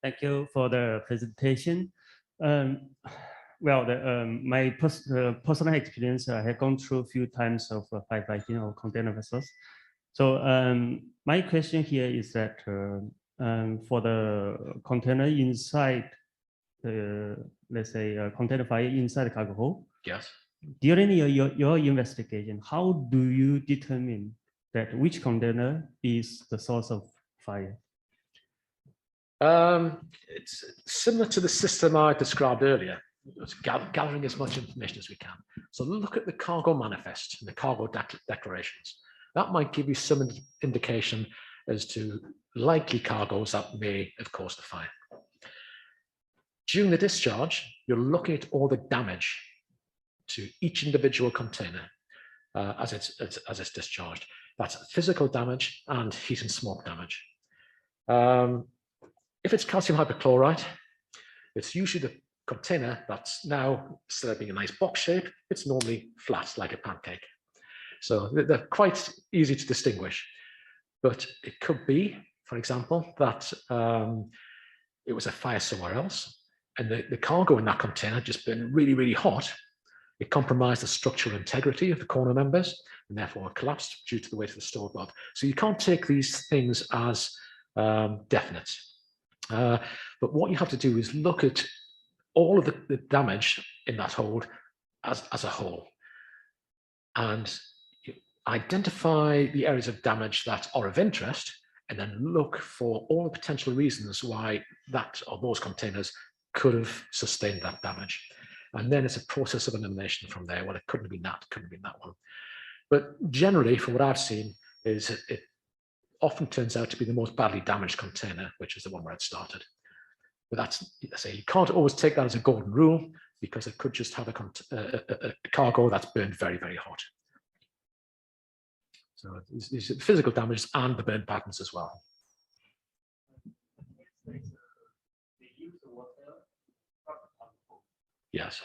Thank you for the presentation. Well, my personal experience, I have gone through a few times of firefighting or container vessels. So my question here is that for the container inside, let's say container fire inside the cargo hold. Yes. During your investigation, how do you determine that which container is the source of fire? It's similar to the system I described earlier. It's gathering as much information as we can. So look at the cargo manifest and the cargo declarations. That might give you some indication as to likely cargoes that may have caused the fire. During the discharge, you're looking at all the damage to each individual container as it's discharged. That's physical damage and heat and smoke damage. If it's calcium hypochlorite, it's usually the container that's now, instead of being a nice box shape, it's normally flat like a pancake. So they're quite easy to distinguish. But it could be, for example, that it was a fire somewhere else, and the cargo in that container had just been really, really hot. It compromised the structural integrity of the corner members, and therefore it collapsed due to the weight of the store above. So you can't take these things as definite. But what you have to do is look at all of the damage in that hold as a whole, and identify the areas of damage that are of interest, and then look for all the potential reasons why that or those containers could have sustained that damage. And then it's a process of elimination from there. Well, it couldn't have been that, couldn't have been that one. But generally, from what I've seen, is it often turns out to be the most badly damaged container, which is the one where it started. But that's, I say, you can't always take that as a golden rule, because it could just have a cargo that's burned very, very hot. So there's physical damage and the burn patterns as well. Yes.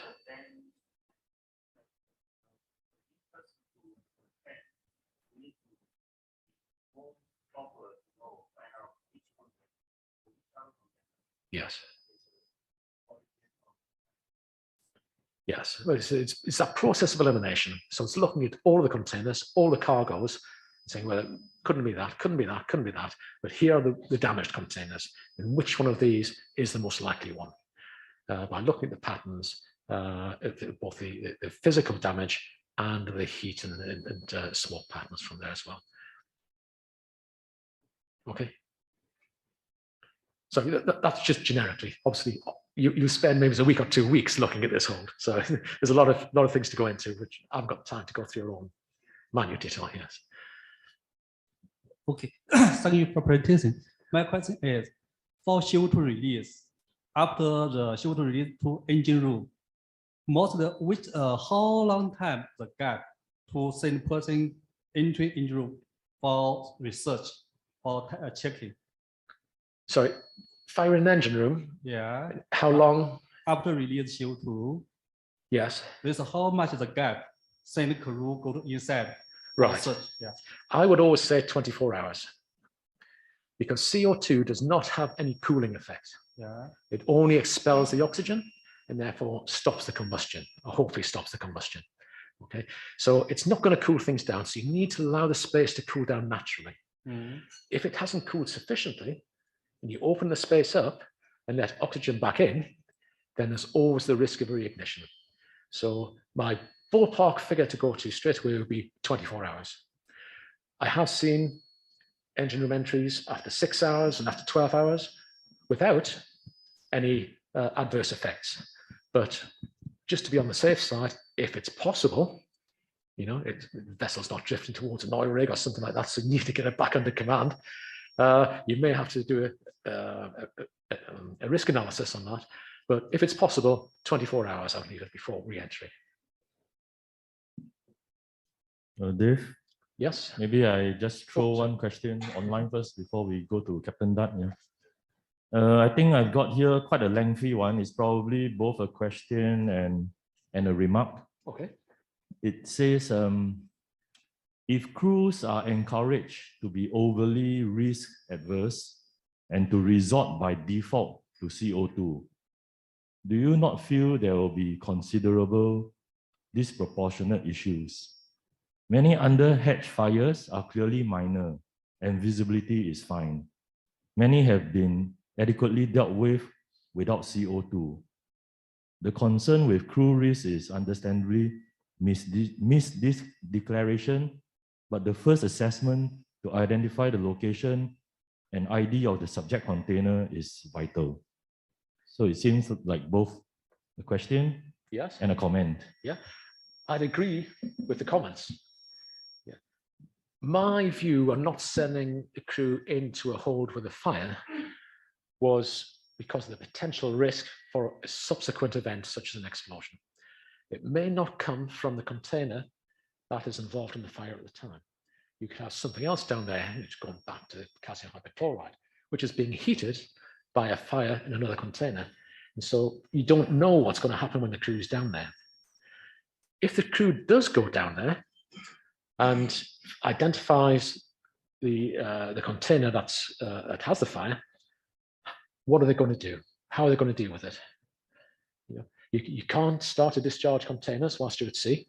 Yes. Yes, well, it's that process of elimination. So it's looking at all the containers, all the cargoes, saying, well, it couldn't be that, couldn't be that, couldn't be that. But here are the damaged containers. And which one of these is the most likely one? By looking at the patterns, both the physical damage and the heat and smoke patterns from there as well. Okay. So that's just generically. Obviously, you spend maybe a week or 2 weeks looking at this hold. So there's a lot of things to go into, which I haven't got time to go through your own minute detail. Yes. Okay, thank you for presentation. My question is, for CO2 release, after the CO2 release to engine room, how long time the gap to send person into engine room for research or checking? Sorry, fire in an engine room. Yeah. How long? After release CO2, Yes. with how much the gap send crew go to inside? Right. Research. Yeah. I would always say 24 hours because CO2 does not have any cooling effect. Yeah. It only expels the oxygen and therefore stops the combustion, or hopefully stops the combustion. Okay, so it's not going to cool things down. So you need to allow the space to cool down naturally. Mm. If it hasn't cooled sufficiently, and you open the space up and let oxygen back in, then there's always the risk of reignition. So my ballpark figure to go to straight away would be 24 hours. I have seen engine room entries after 6 hours and after 12 hours without any adverse effects. But just to be on the safe side, if it's possible, you know, the vessel's not drifting towards an oil rig or something like that, so you need to get it back under command. You may have to do a risk analysis on that. But if it's possible, 24 hours, I would leave it before re-entry. Dave? Yes. Maybe I just throw one question online first before we go to Captain Dutt. Yeah. I think I've got here quite a lengthy one. It's probably both a question and a remark. Okay. It says, if crews are encouraged to be overly risk adverse and to resort by default to CO2, do you not feel there will be considerable disproportionate issues? Many underhatch fires are clearly minor and visibility is fine. Many have been adequately dealt with without CO2. The concern with crew risk is understandably missed this declaration, but the first assessment to identify the location and ID of the subject container is vital. So it seems like both a question Yes. and a comment. Yeah, I'd agree with the comments. Yeah. My view on not sending the crew into a hold with a fire was because of the potential risk for a subsequent event such as an explosion. It may not come from the container that is involved in the fire at the time. You could have something else down there, which is going back to calcium hypochlorite, which is being heated by a fire in another container. And so you don't know what's going to happen when the crew is down there. If the crew does go down there and identifies the container that has the fire, what are they going to do? How are they going to deal with it? You know, you can't start to discharge containers whilst you're at sea.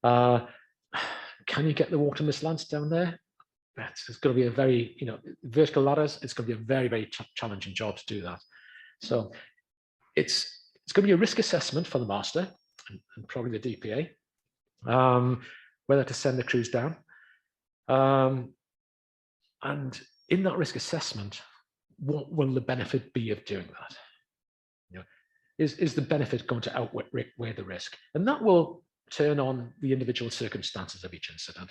Can you get the water mist lamps down there? It's going to be a very, vertical ladders. It's going to be a very, very challenging job to do that. So it's going to be a risk assessment for the master and probably the DPA, whether to send the crews down. And in that risk assessment, what will the benefit be of doing that? Is the benefit going to outweigh the risk? And that will turn on the individual circumstances of each incident.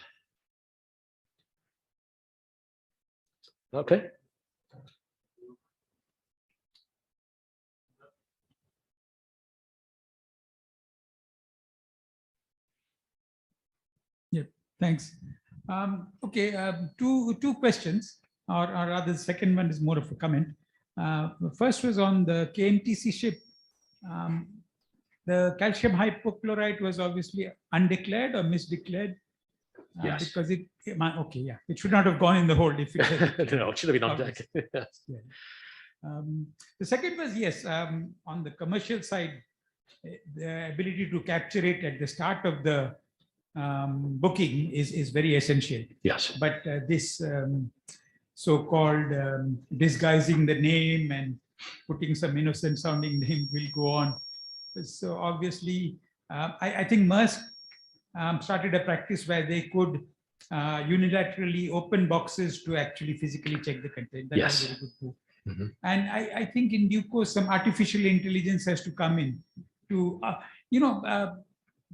Okay. Yeah, thanks. Okay, two questions, or rather the second one is more of a comment. The first was on the KMTC ship. The calcium hypochlorite was obviously undeclared or misdeclared. Yes. Because it should not have gone in the hold if it No, it should have been on deck. Yeah. The second was, yes, on the commercial side, the ability to capture it at the start of the booking is very essential. Yes. But this so-called disguising the name and putting some innocent sounding name will go on. So obviously, I think Maersk started a practice where they could unilaterally open boxes to actually physically check the content. That Yes. was a very good move. Mhm. And I think in due course, some artificial intelligence has to come in to,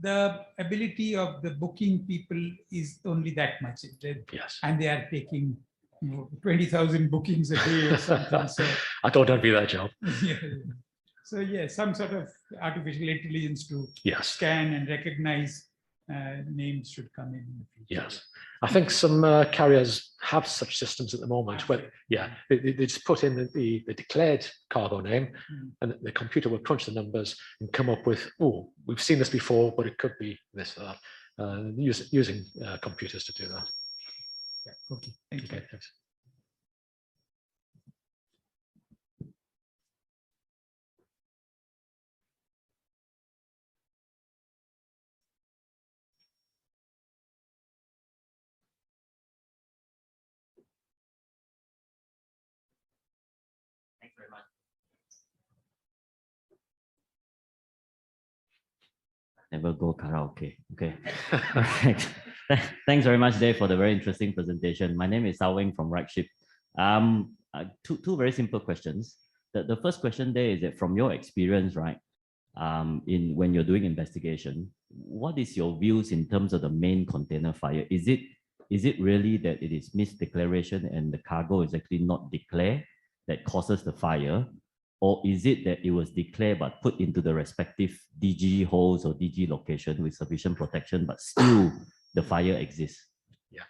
the ability of the booking people is only that much. Yes. And they are taking 20,000 bookings a day or something. So, I don't envy that job. yeah. So yeah, some sort of artificial intelligence to Yes. scan and recognize names should come in the future. Yes. I think some carriers have such systems at the moment where, yeah, they just put in the declared cargo name and the computer will crunch the numbers and come up with, oh, we've seen this before, but it could be this or that, using computers to do that. Yeah. Okay, thank you. Okay, thanks. Thanks very much. Never go karaoke. Okay. Alright. Thanks very much, Dave, for the very interesting presentation. My name is Sao Wing from RightShip. Two very simple questions. The first question there is that from your experience, right, when you're doing investigation, what is your views in terms of the main container fire? Is it really that it is misdeclaration and the cargo is actually not declared that causes the fire? Or is it that it was declared but put into the respective DG holes or DG location with sufficient protection, but still the fire exists? Yeah.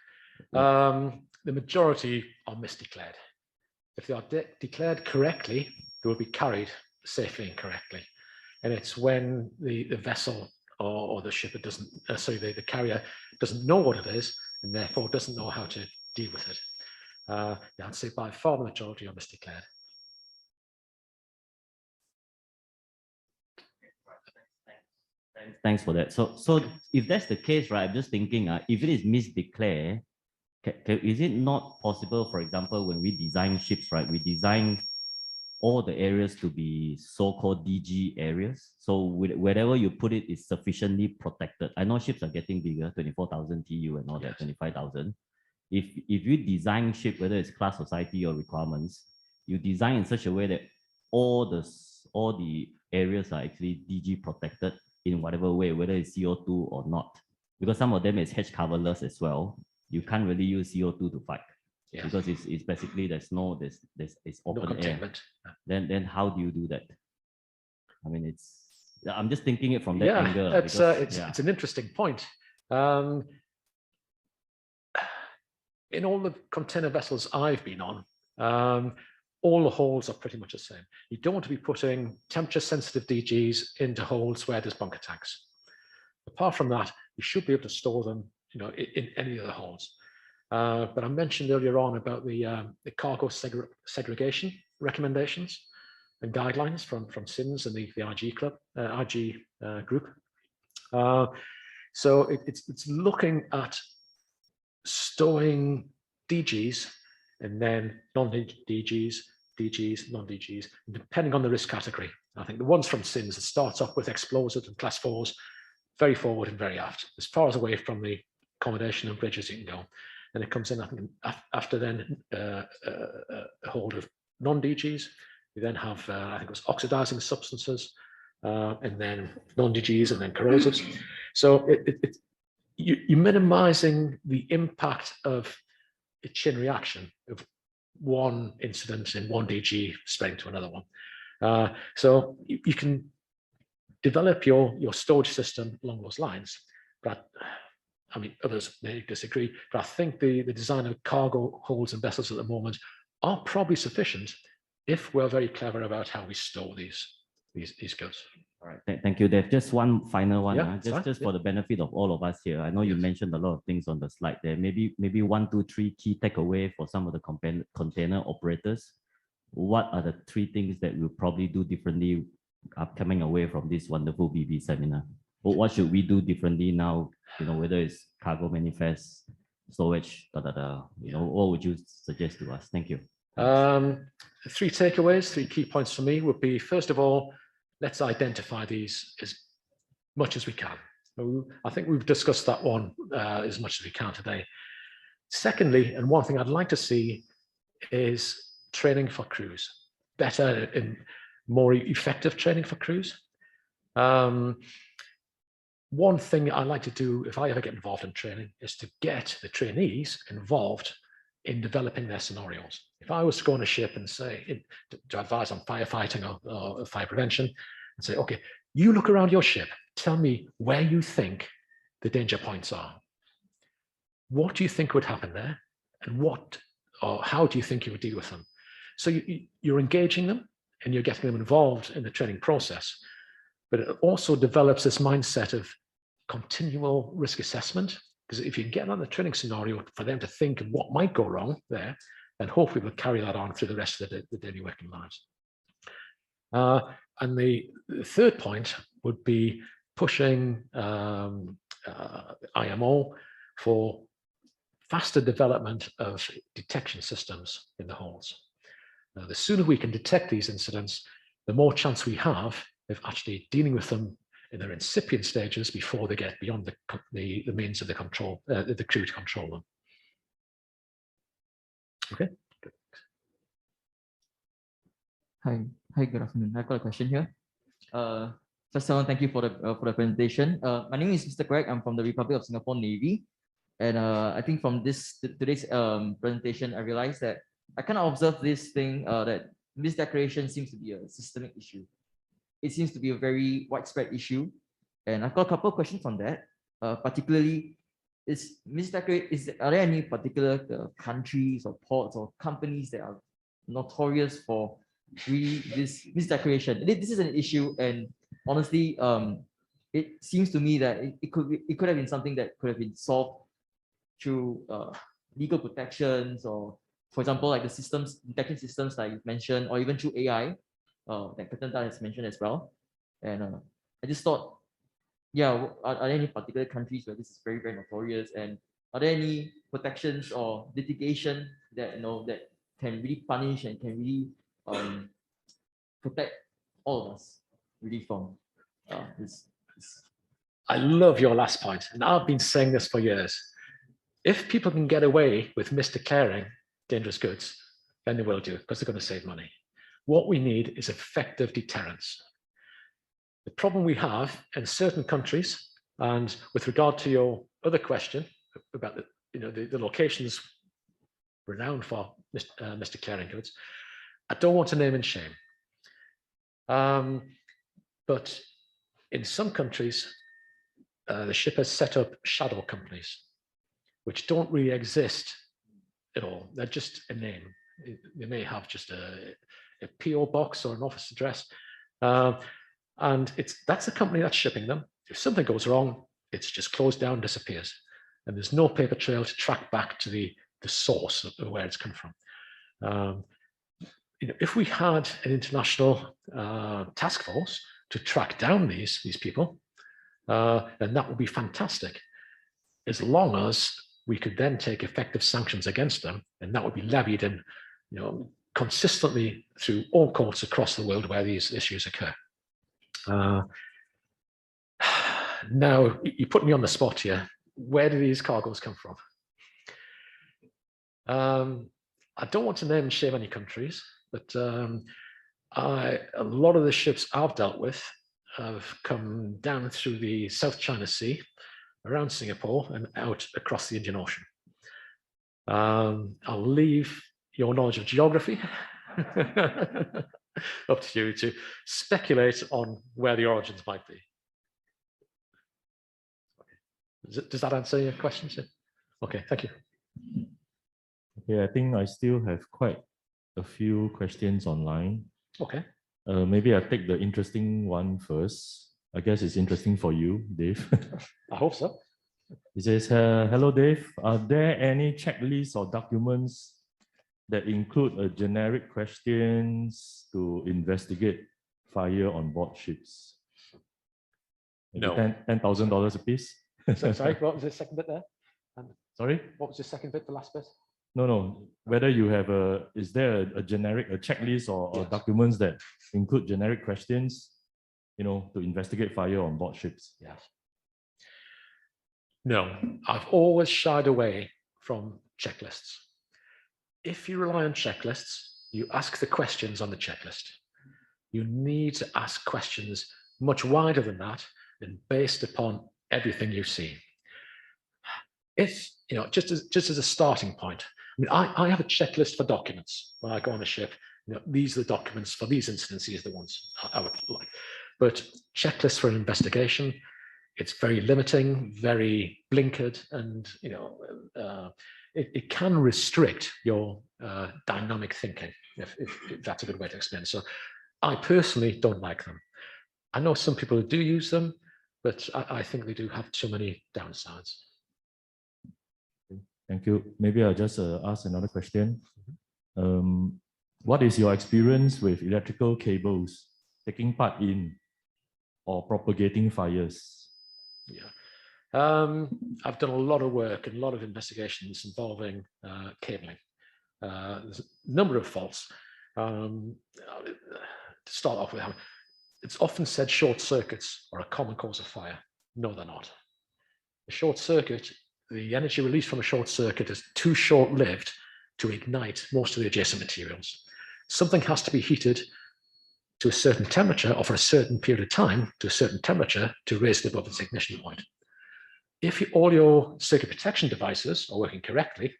The majority are misdeclared. If they are declared correctly, they will be carried safely and correctly. And it's when the vessel or the shipper doesn't, the carrier doesn't know what it is and therefore doesn't know how to deal with it. Yeah, I'd say by far the majority are misdeclared. Thanks for that. So if that's the case, right, I'm just thinking, if it is misdeclared, is it not possible, for example, when we design ships, right, we design all the areas to be so-called DG areas. So wherever you put it is sufficiently protected. I know ships are getting bigger, 24,000 TEU and all that, 25,000. If you design ship, whether it's class society or requirements, you design in such a way that all the areas are actually DG protected in whatever way, whether it's CO2 or not. Because some of them is hedge coverless as well. You can't really use CO2 to fight. Yes. Because it's basically there's open no containment. Air. Then how do you do that? I mean, I'm just thinking it from that angle. It's an interesting point. In all the container vessels I've been on, all the holes are pretty much the same. You don't want to be putting temperature sensitive DGs into holes where there's bunker tanks. Apart from that, you should be able to store them, in any of the holes. But I mentioned earlier on about the cargo segregation recommendations and guidelines from SINS and the IG club, IG group. So it's looking at storing DGs and then non-DGs, DGs, non-DGs, depending on the risk category. I think the ones from SINS, it starts off with explosives and class 4s, very forward and very aft, as far as away from the accommodation and bridges you can go. And it comes in, I think, after then a hold of non-DGs. We then have, I think it was oxidizing substances, and then non-DGs and then corrosives. So you're minimizing the impact of a chain reaction of one incident in one DG spreading to another one. So you can develop your storage system along those lines. But I mean, others may disagree, but I think the design of cargo holds and vessels at the moment are probably sufficient if we're very clever about how we store these goods. All right, thank you, Dave. Just one final one, yeah, just for the benefit of all of us here. I know you mentioned a lot of things on the slide there. Maybe 1, 2, 3 key takeaway for some of the container operators. What are the 3 things that we'll probably do differently coming away from this wonderful BB seminar? what should we do differently now? You know, whether it's cargo manifest, storage, you know, what would you suggest to us? Thank you. Three takeaways, three key points for me would be, first of all, let's identify these as much as we can. I think we've discussed that one as much as we can today. Secondly, and one thing I'd like to see is training for crews, better and more effective training for crews. One thing I like to do if I ever get involved in training is to get the trainees involved in developing their scenarios. If I was to go on a ship and say, to advise on firefighting or fire prevention, and say, okay, you look around your ship, tell me where you think the danger points are. What do you think would happen there? And how do you think you would deal with them? So you're engaging them and you're getting them involved in the training process, but it also develops this mindset of continual risk assessment. Because if you get on the training scenario for them to think of what might go wrong there, then hopefully we'll carry that on through the rest of the daily working lives. And the third point would be pushing IMO for faster development of detection systems in the holds. Now, the sooner we can detect these incidents, the more chance we have of actually dealing with them in their incipient stages before they get beyond the means of the control, the crew to control them. Okay. Good. Hi, good afternoon. I've got a question here. First of all, thank you for the presentation. My name is Mr. Greg. I'm from the Republic of Singapore Navy, and I think from today's presentation, I realized that I kind of observed this thing that misdeclaration seems to be a systemic issue. It seems to be a very widespread issue, and I've got a couple of questions on that. Particularly, are there any particular countries or ports or companies that are notorious for this misdeclaration? This is an issue, and honestly, it seems to me that it could have been something that could have been solved through legal protections, or for example, like the detection systems that you mentioned, or even through AI. That Ketantan has mentioned as well. And I just thought, yeah, are there any particular countries where this is very, very notorious? And are there any protections or litigation that that can really punish and can really protect all of us really from this? I love your last point, and I've been saying this for years. If people can get away with misdeclaring dangerous goods, then they will do it because they're going to save money. What we need is effective deterrence. The problem we have in certain countries, and with regard to your other question about the locations renowned for misdeclaring goods, I don't want to name and shame. But in some countries, the ship has set up shadow companies, which don't really exist at all. They're just a name. They may have just a PO box or an office address. And that's the company that's shipping them. If something goes wrong, it's just closed down, disappears. And there's no paper trail to track back to the source of where it's come from. If we had an international task force to track down these people, then that would be fantastic, as long as we could then take effective sanctions against them, and that would be levied in, consistently through all courts across the world where these issues occur. Now, you put me on the spot here. Where do these cargoes come from? I don't want to name and shame any countries, but a lot of the ships I've dealt with have come down through the South China Sea, around Singapore, and out across the Indian Ocean. I'll leave your knowledge of geography up to you to speculate on where the origins might be. Does that answer your question, sir? Okay, thank you. Okay, I think I still have quite a few questions online. Okay. Maybe I'll take the interesting one first. I guess it's interesting for you, Dave. I hope so. It says, hello, Dave. Are there any checklists or documents that include generic questions to investigate fire on board ships? Maybe No. $10,000 a piece? So, sorry, what was the second bit there? Sorry? What was the second bit, the last bit? No. Whether you have is there a generic, a checklist or Yes. documents that include generic questions, to investigate fire on board ships? Yes. No, I've always shied away from checklists. If you rely on checklists, you ask the questions on the checklist. You need to ask questions much wider than that and based upon everything you see. If, just as a starting point, I have a checklist for documents when I go on a ship. These are the documents for these incidents, these are the ones I would like. But checklists for an investigation, it's very limiting, very blinkered, and it can restrict your dynamic thinking, if that's a good way to explain it. So I personally don't like them. I know some people do use them, but I think they do have too many downsides. Thank you. Maybe I'll just ask another question. What is your experience with electrical cables taking part in or propagating fires? Yeah, I've done a lot of work and a lot of investigations involving cabling. There's a number of faults. To start off with, it's often said short circuits are a common cause of fire. No, they're not. A short circuit, the energy released from a short circuit is too short-lived to ignite most of the adjacent materials. Something has to be heated to a certain temperature or for a certain period of time to a certain temperature to raise it above its ignition point. If all your circuit protection devices are working correctly,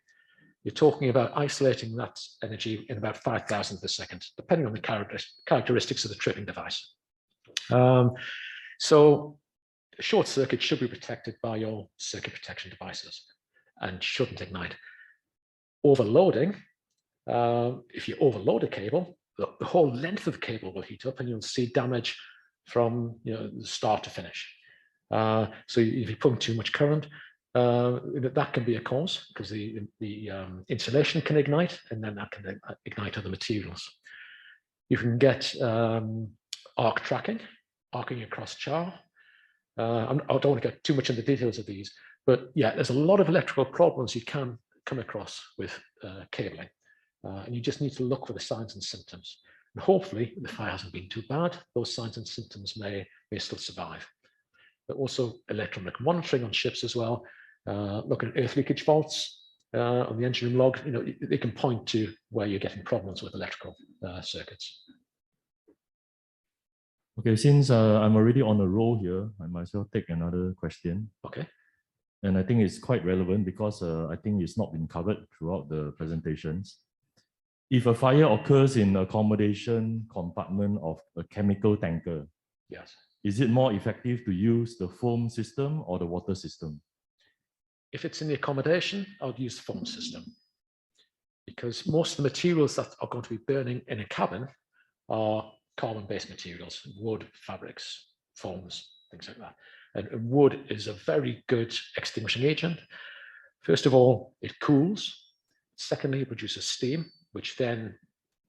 you're talking about isolating that energy in about 5,000th of a second, depending on the characteristics of the tripping device. So a short circuit should be protected by your circuit protection devices and shouldn't ignite. Overloading, if you overload a cable, the whole length of the cable will heat up and you'll see damage from the start to finish. So if you put too much current, that can be a cause because the insulation can ignite and then that can ignite other materials. You can get arc tracking, arcing across char. I don't want to get too much into the details of these, but yeah, there's a lot of electrical problems you can come across with cabling. And you just need to look for the signs and symptoms. And hopefully, the fire hasn't been too bad. Those signs and symptoms may still survive. But also electronic monitoring on ships as well. Looking at earth leakage faults on the engine room log, they can point to where you're getting problems with electrical circuits. Okay, since I'm already on a roll here, I might as well take another question. Okay. And I think it's quite relevant because I think it's not been covered throughout the presentations. If a fire occurs in the accommodation compartment of a chemical tanker, yes, is it more effective to use the foam system or the water system? If it's in the accommodation, I would use the foam system because most of the materials that are going to be burning in a cabin are carbon-based materials, wood, fabrics, foams, things like that. And wood is a very good extinguishing agent. First of all, it cools. Secondly, it produces steam, which then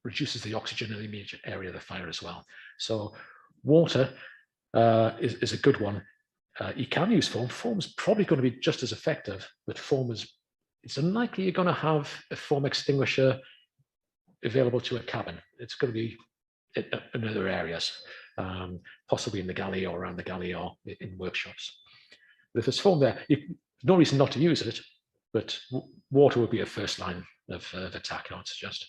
reduces the oxygen in the immediate area of the fire as well. So water is a good one. You can use foam. Foam is probably going to be just as effective, but it's unlikely you're going to have a foam extinguisher available to a cabin. It's going to be in other areas, possibly in the galley or around the galley or in workshops. But if there's foam there, there's no reason not to use it, but water would be a first line of attack, I would suggest.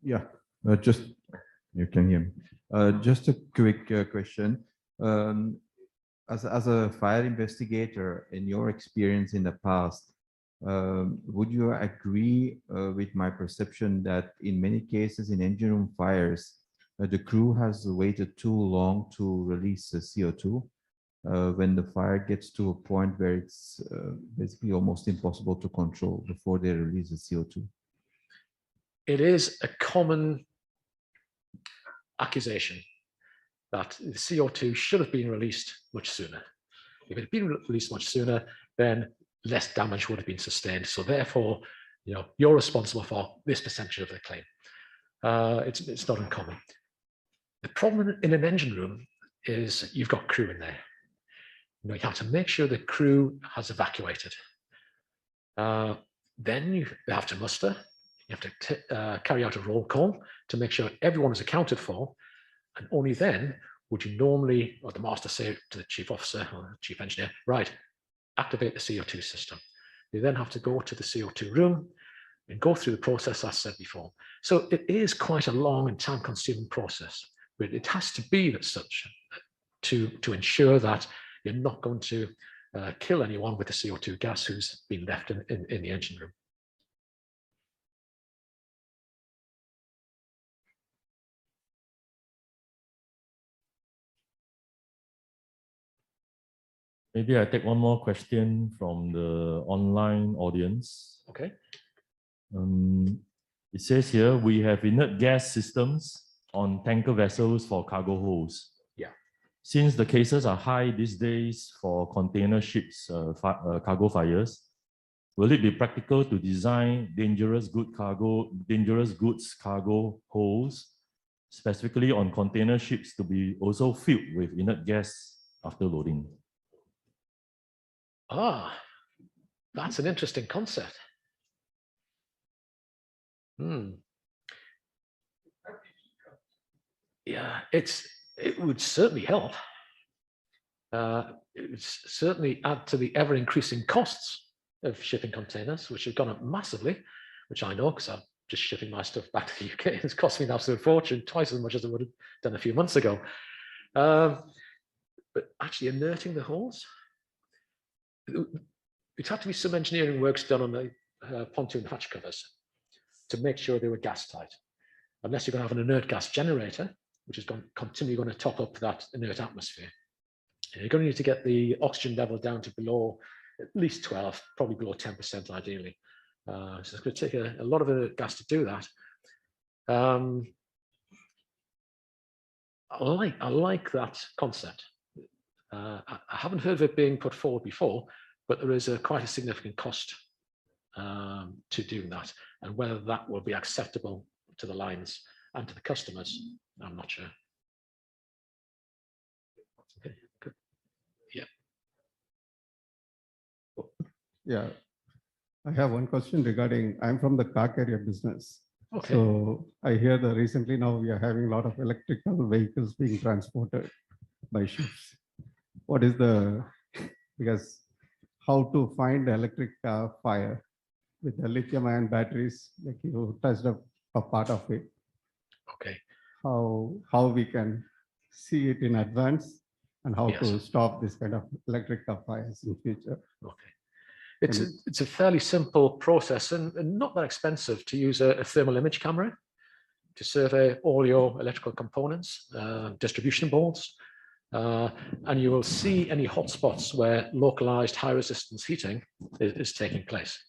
Yeah, just, you can hear me. Just a quick question. As a fire investigator, in your experience in the past, would you agree with my perception that in many cases in engine room fires, the crew has waited too long to release the CO2 when the fire gets to a point where it's basically almost impossible to control before they release the CO2? It is a common accusation that the CO2 should have been released much sooner. If it had been released much sooner, then less damage would have been sustained. So therefore, you're responsible for this percentage of the claim. It's not uncommon. The problem in an engine room is you've got crew in there. You have to make sure the crew has evacuated. Then you have to muster. You have to carry out a roll call to make sure everyone is accounted for. And only then would you normally, or the master say to the chief officer or chief engineer, right, activate the CO2 system. You then have to go to the CO2 room and go through the process I said before. So it is quite a long and time-consuming process, but it has to be that such to ensure that you're not going to kill anyone with the CO2 gas who's been left in the engine room. Maybe I take one more question from the online audience. Okay. It says here, we have inert gas systems on tanker vessels for cargo holds. Yeah. Since the cases are high these days for container ships cargo fires, will it be practical to design dangerous goods cargo holds specifically on container ships to be also filled with inert gas after loading? Ah, that's an interesting concept. Yeah, it would certainly help. It would certainly add to the ever-increasing costs of shipping containers, which have gone up massively, which I know because I'm just shipping my stuff back to the UK. It's cost me an absolute fortune, twice as much as it would have done a few months ago. But actually inerting the hulls, it'd have to be some engineering works done on the pontoon hatch covers to make sure they were gas tight. Unless you're going to have an inert gas generator, which is continually going to top up that inert atmosphere. And you're going to need to get the oxygen level down to below at least 12, probably below 10% ideally. So it's going to take a lot of inert gas to do that. I like that concept. I haven't heard of it being put forward before, but there is quite a significant cost to do that. And whether that will be acceptable to the lines and to the customers, I'm not sure. Okay, good. Yeah. Yeah. I have one question regarding, I'm from the car carrier business. Okay. So I hear that recently now we are having a lot of electrical vehicles being transported by ships. What is because how to find electric fire with the lithium-ion batteries, like you touched up a part of it. Okay. How we can see it in advance and how to stop this kind of electric fires in future. Okay. It's a fairly simple process and not that expensive to use a thermal image camera to survey all your electrical components, distribution boards, and you will see any hotspots where localized high resistance heating is taking place.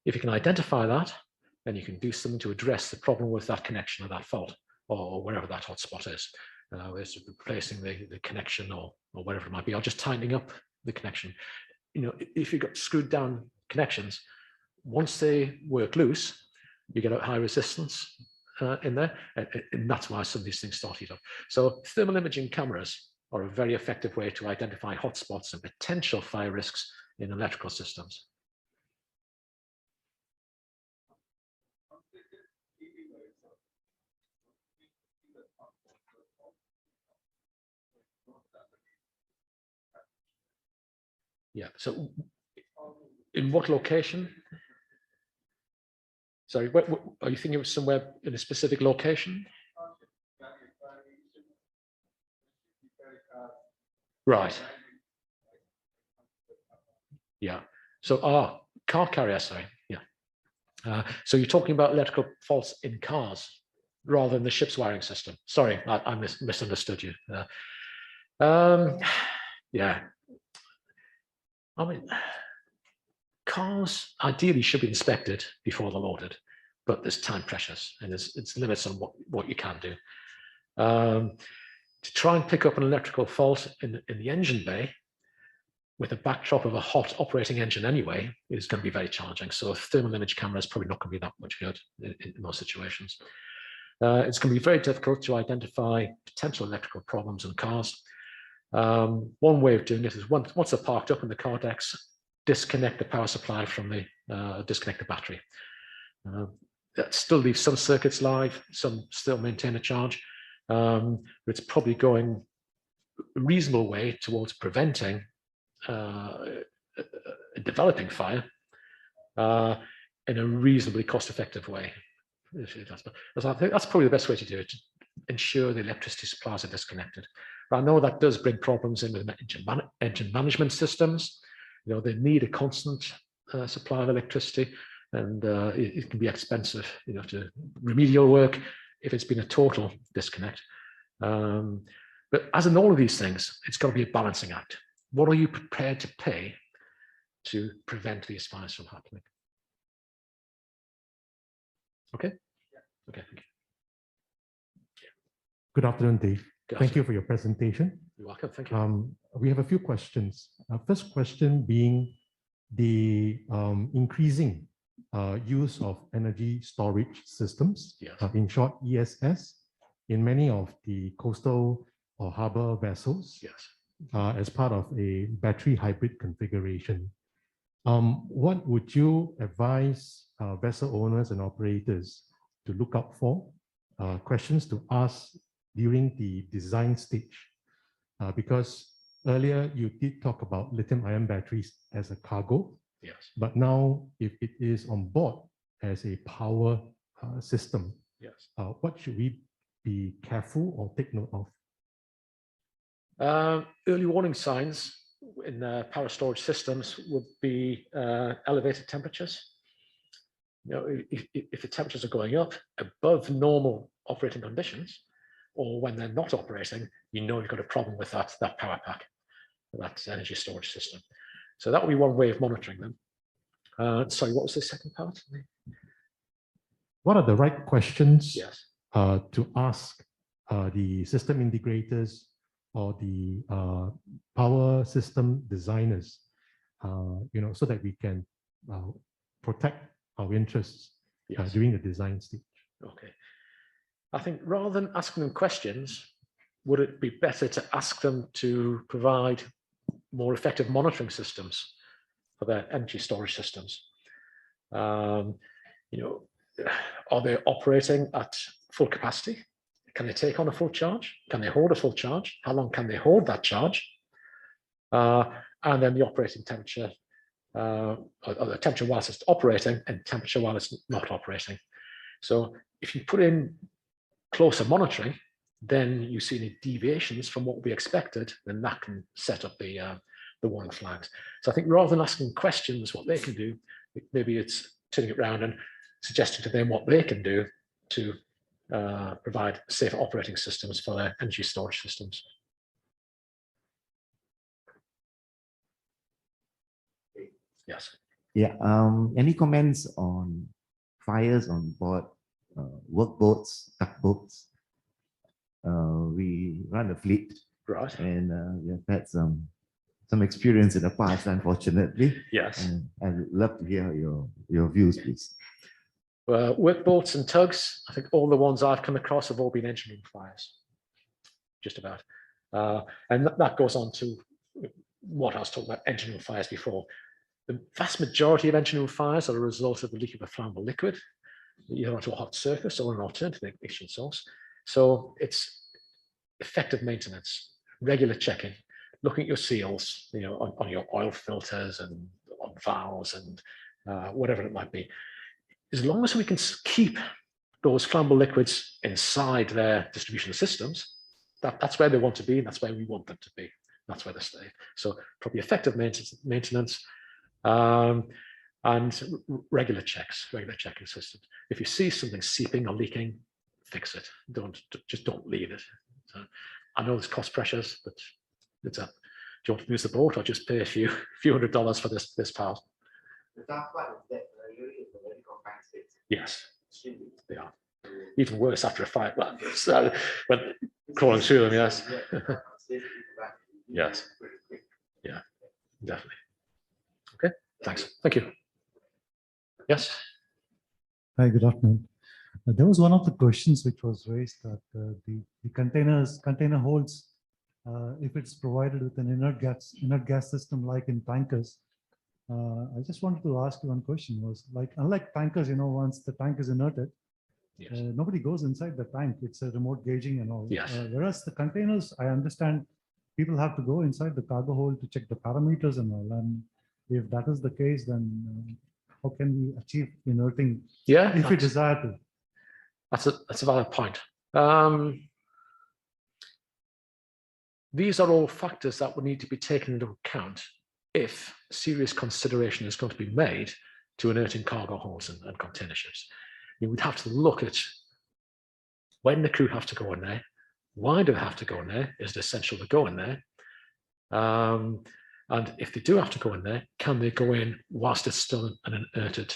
If you can identify that, then you can do something to address the problem with that connection or that fault or wherever that hotspot is. Whether it's replacing the connection or whatever it might be, or just tightening up the connection. You know, if you've got screwed down connections, once they work loose, you get a high resistance in there, and that's why some of these things start heat up. So thermal imaging cameras are a very effective way to identify hotspots and potential fire risks in electrical systems. Yeah, so in what location? Sorry, what are you thinking of somewhere in a specific location? Right. Yeah, so car carrier, sorry, yeah. So you're talking about electrical faults in cars rather than the ship's wiring system. Sorry, I misunderstood you. Yeah. I mean, cars ideally should be inspected before they're loaded, but there's time pressures and there's limits on what you can do. To try and pick up an electrical fault in the engine bay with a backdrop of a hot operating engine anyway is going to be very challenging. So a thermal image camera is probably not going to be that much good in most situations. It's going to be very difficult to identify potential electrical problems in cars. One way of doing it is once they're parked up in the car decks, disconnect the power supply from the disconnect the battery. That still leaves some circuits live, some still maintain a charge. But it's probably going a reasonable way towards preventing a developing fire in a reasonably cost-effective way. So I think that's probably the best way to do it, to ensure the electricity supplies are disconnected. But I know that does bring problems in with engine management systems. You know, they need a constant supply of electricity, and it can be expensive, you know, to remedial work if it's been a total disconnect. But as in all of these things, it's got to be a balancing act. What are you prepared to pay to prevent these fires from happening? Okay. Okay. Thank you. Good afternoon, Dave. Thank you for your presentation. You're welcome. Thank you. We have a few questions. First question being the increasing use of energy storage systems, Yes. in short, ESS, in many of the coastal or harbor vessels, Yes. as part of a battery hybrid configuration. What would you advise vessel owners and operators to look out for? Questions to ask during the design stage, because earlier you did talk about lithium-ion batteries as a cargo. Yes. But now, if it is on board as a power system, Yes. what should we be careful or take note of? Early warning signs in power storage systems would be elevated temperatures. You know, if the temperatures are going up above normal operating conditions, or when they're not operating, you know you've got a problem with that power pack, that energy storage system. So that would be one way of monitoring them. Sorry, what was the second part? What are the right questions Yes. to ask the system integrators or the power system designers, you know, so that we can protect our interests Yes. during the design stage? Okay. I think rather than asking them questions, would it be better to ask them to provide more effective monitoring systems for their energy storage systems? You know, are they operating at full capacity? Can they take on a full charge? Can they hold a full charge? How long can they hold that charge? And then the operating temperature, or the temperature whilst it's operating and temperature while it's not operating. So if you put in closer monitoring, then you see any deviations from what we expected, then that can set up the warning flags. So I think rather than asking questions what they can do, maybe it's turning it around and suggesting to them what they can do to provide safer operating systems for their energy storage systems. Yes. Yeah. Any comments on fires on board workboats, tugboats? We run a fleet, right? And we have had some experience in the past, unfortunately. Yes. And I'd love to hear your views, please. Workboats and tugs, I think all the ones I've come across have all been engine room fires, just about. And that goes on to what I was talking about, engine room fires before. The vast majority of engine room fires are a result of the leak of a flammable liquid, either onto a hot surface or an alternative ignition source. So it's effective maintenance, regular checking, looking at your seals, you know, on your oil filters and on valves and whatever it might be. As long as we can keep those flammable liquids inside their distribution systems, that's where they want to be, and that's where we want them to be. That's where they stay. So probably effective maintenance and regular checking systems. If you see something seeping or leaking, fix it. Just don't leave it. So I know there's cost pressures, but do you want to use the boat or just pay a few $100s for this part? The tough part is that usually it's a very confined space. Yes, they are. Even worse after a fire. Well, so, when crawling through them, yes. Yes. Yeah, definitely. Okay, thanks. Thank you. Yes. Hi, good afternoon. There was one of the questions which was raised that the container holds, if it's provided with an inert gas system like in tankers. I just wanted to ask you one question was like, unlike tankers, once the tank is inerted, Yes. Nobody goes inside the tank. It's a remote gauging and all. Yes. Whereas the containers, I understand people have to go inside the cargo hold to check the parameters and all. And if that is the case, then how can we achieve inerting Yeah, if we desire to? That's a valid point. These are all factors that would need to be taken into account if serious consideration is going to be made to inerting cargo holds and container ships. You would have to look at when the crew have to go in there, why do they have to go in there, is it essential to go in there? And if they do have to go in there, can they go in whilst it's still an inerted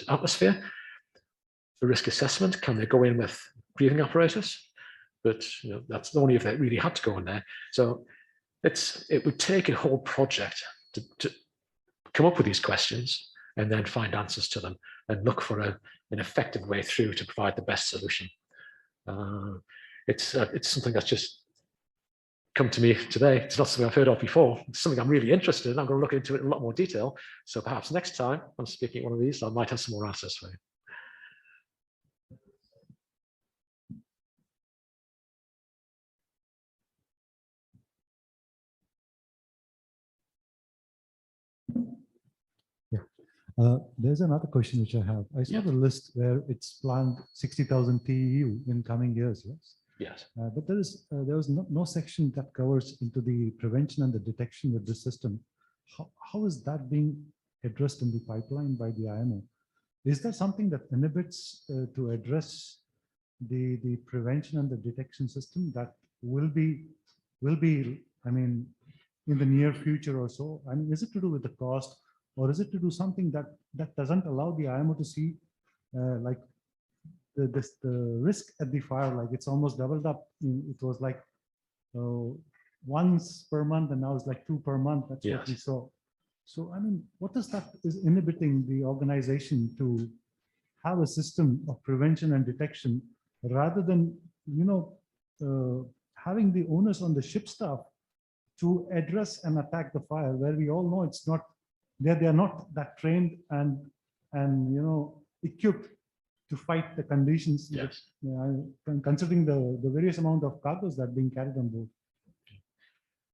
atmosphere? The risk assessment, can they go in with breathing apparatus? But that's only if they really had to go in there. So it would take a whole project to come up with these questions and then find answers to them and look for an effective way through to provide the best solution. It's something that's just come to me today. It's not something I've heard of before. It's something I'm really interested in. I'm going to look into it in a lot more detail. So perhaps next time I'm speaking at one of these, I might have some more answers for you. There's another question which I have. I saw the list where it's planned 60,000 TEU in coming years, yes? Yes. But there was no section that covers into the prevention and the detection with this system. How is that being addressed in the pipeline by the IMO? Is there something that inhibits to address the prevention and the detection system that will be, I mean, in the near future or so? I mean, is it to do with the cost? Or is it to do something that doesn't allow the IMO to see like the risk at the fire, like it's almost doubled up. It was like once per month and now it's like 2 per month. That's what we saw. So, I mean, what is that is inhibiting the organization to have a system of prevention and detection rather than, having the owners on the ship staff to address and attack the fire, where we all know it's not, they are not that trained and equipped to fight the conditions. Yes. Considering the various amount of cargoes that are being carried on board.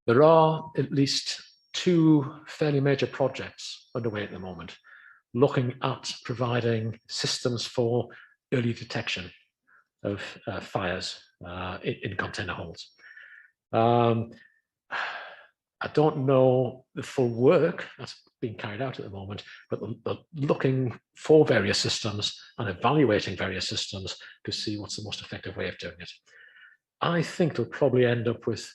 There are at least 2 fairly major projects underway at the moment, looking at providing systems for early detection of fires in container holds. I don't know the full work that's being carried out at the moment, but they're looking for various systems and evaluating various systems to see what's the most effective way of doing it. I think they'll probably end up with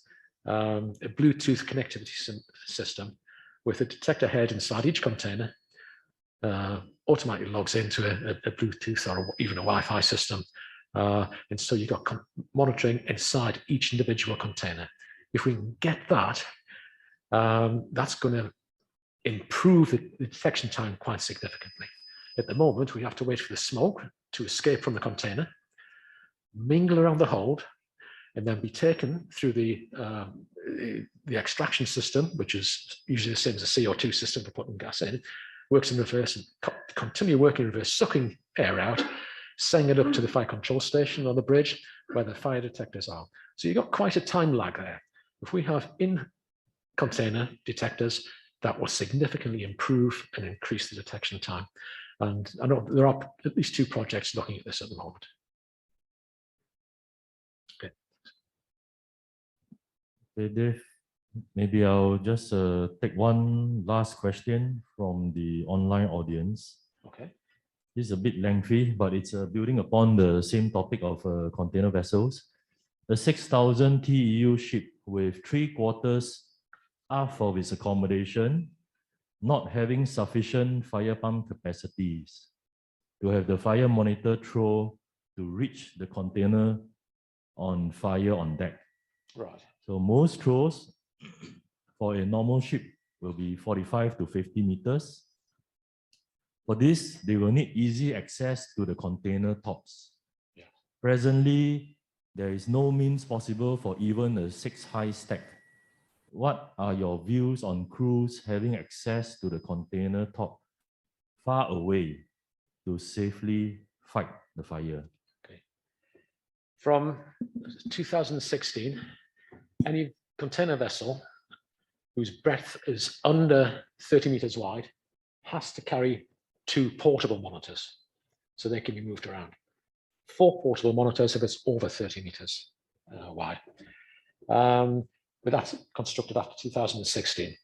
a Bluetooth connectivity system with a detector head inside each container, automatically logs into a Bluetooth or even a Wi-Fi system. And so you've got monitoring inside each individual container. If we can get that, that's going to improve the detection time quite significantly. At the moment, we have to wait for the smoke to escape from the container, mingle around the hold, and then be taken through the extraction system, which is usually the same as a CO2 system for putting gas in, works in reverse and continue working in reverse, sucking air out, sending it up to the fire control station on the bridge where the fire detectors are. So you've got quite a time lag there. If we have in-container detectors, that will significantly improve and increase the detection time. And I know there are at least 2 projects looking at this at the moment. Okay. Okay, Dave, maybe I'll just take one last question from the online audience. Okay. This is a bit lengthy, but it's building upon the same topic of container vessels. A 6,000 TEU ship with 3/4 half of its accommodation, not having sufficient fire pump capacities to have the fire monitor throw to reach the container on fire on deck. Right. So most throws for a normal ship will be 45 to 50 meters. For this, they will need easy access to the container tops. Presently, there is no means possible for even a 6-high stack. What are your views on crews having access to the container top far away to safely fight the fire? Okay. From 2016, any container vessel whose breadth is under 30 meters wide has to carry 2 portable monitors, so they can be moved around. 4 portable monitors if it's over 30 meters wide. But that's constructed after 2016.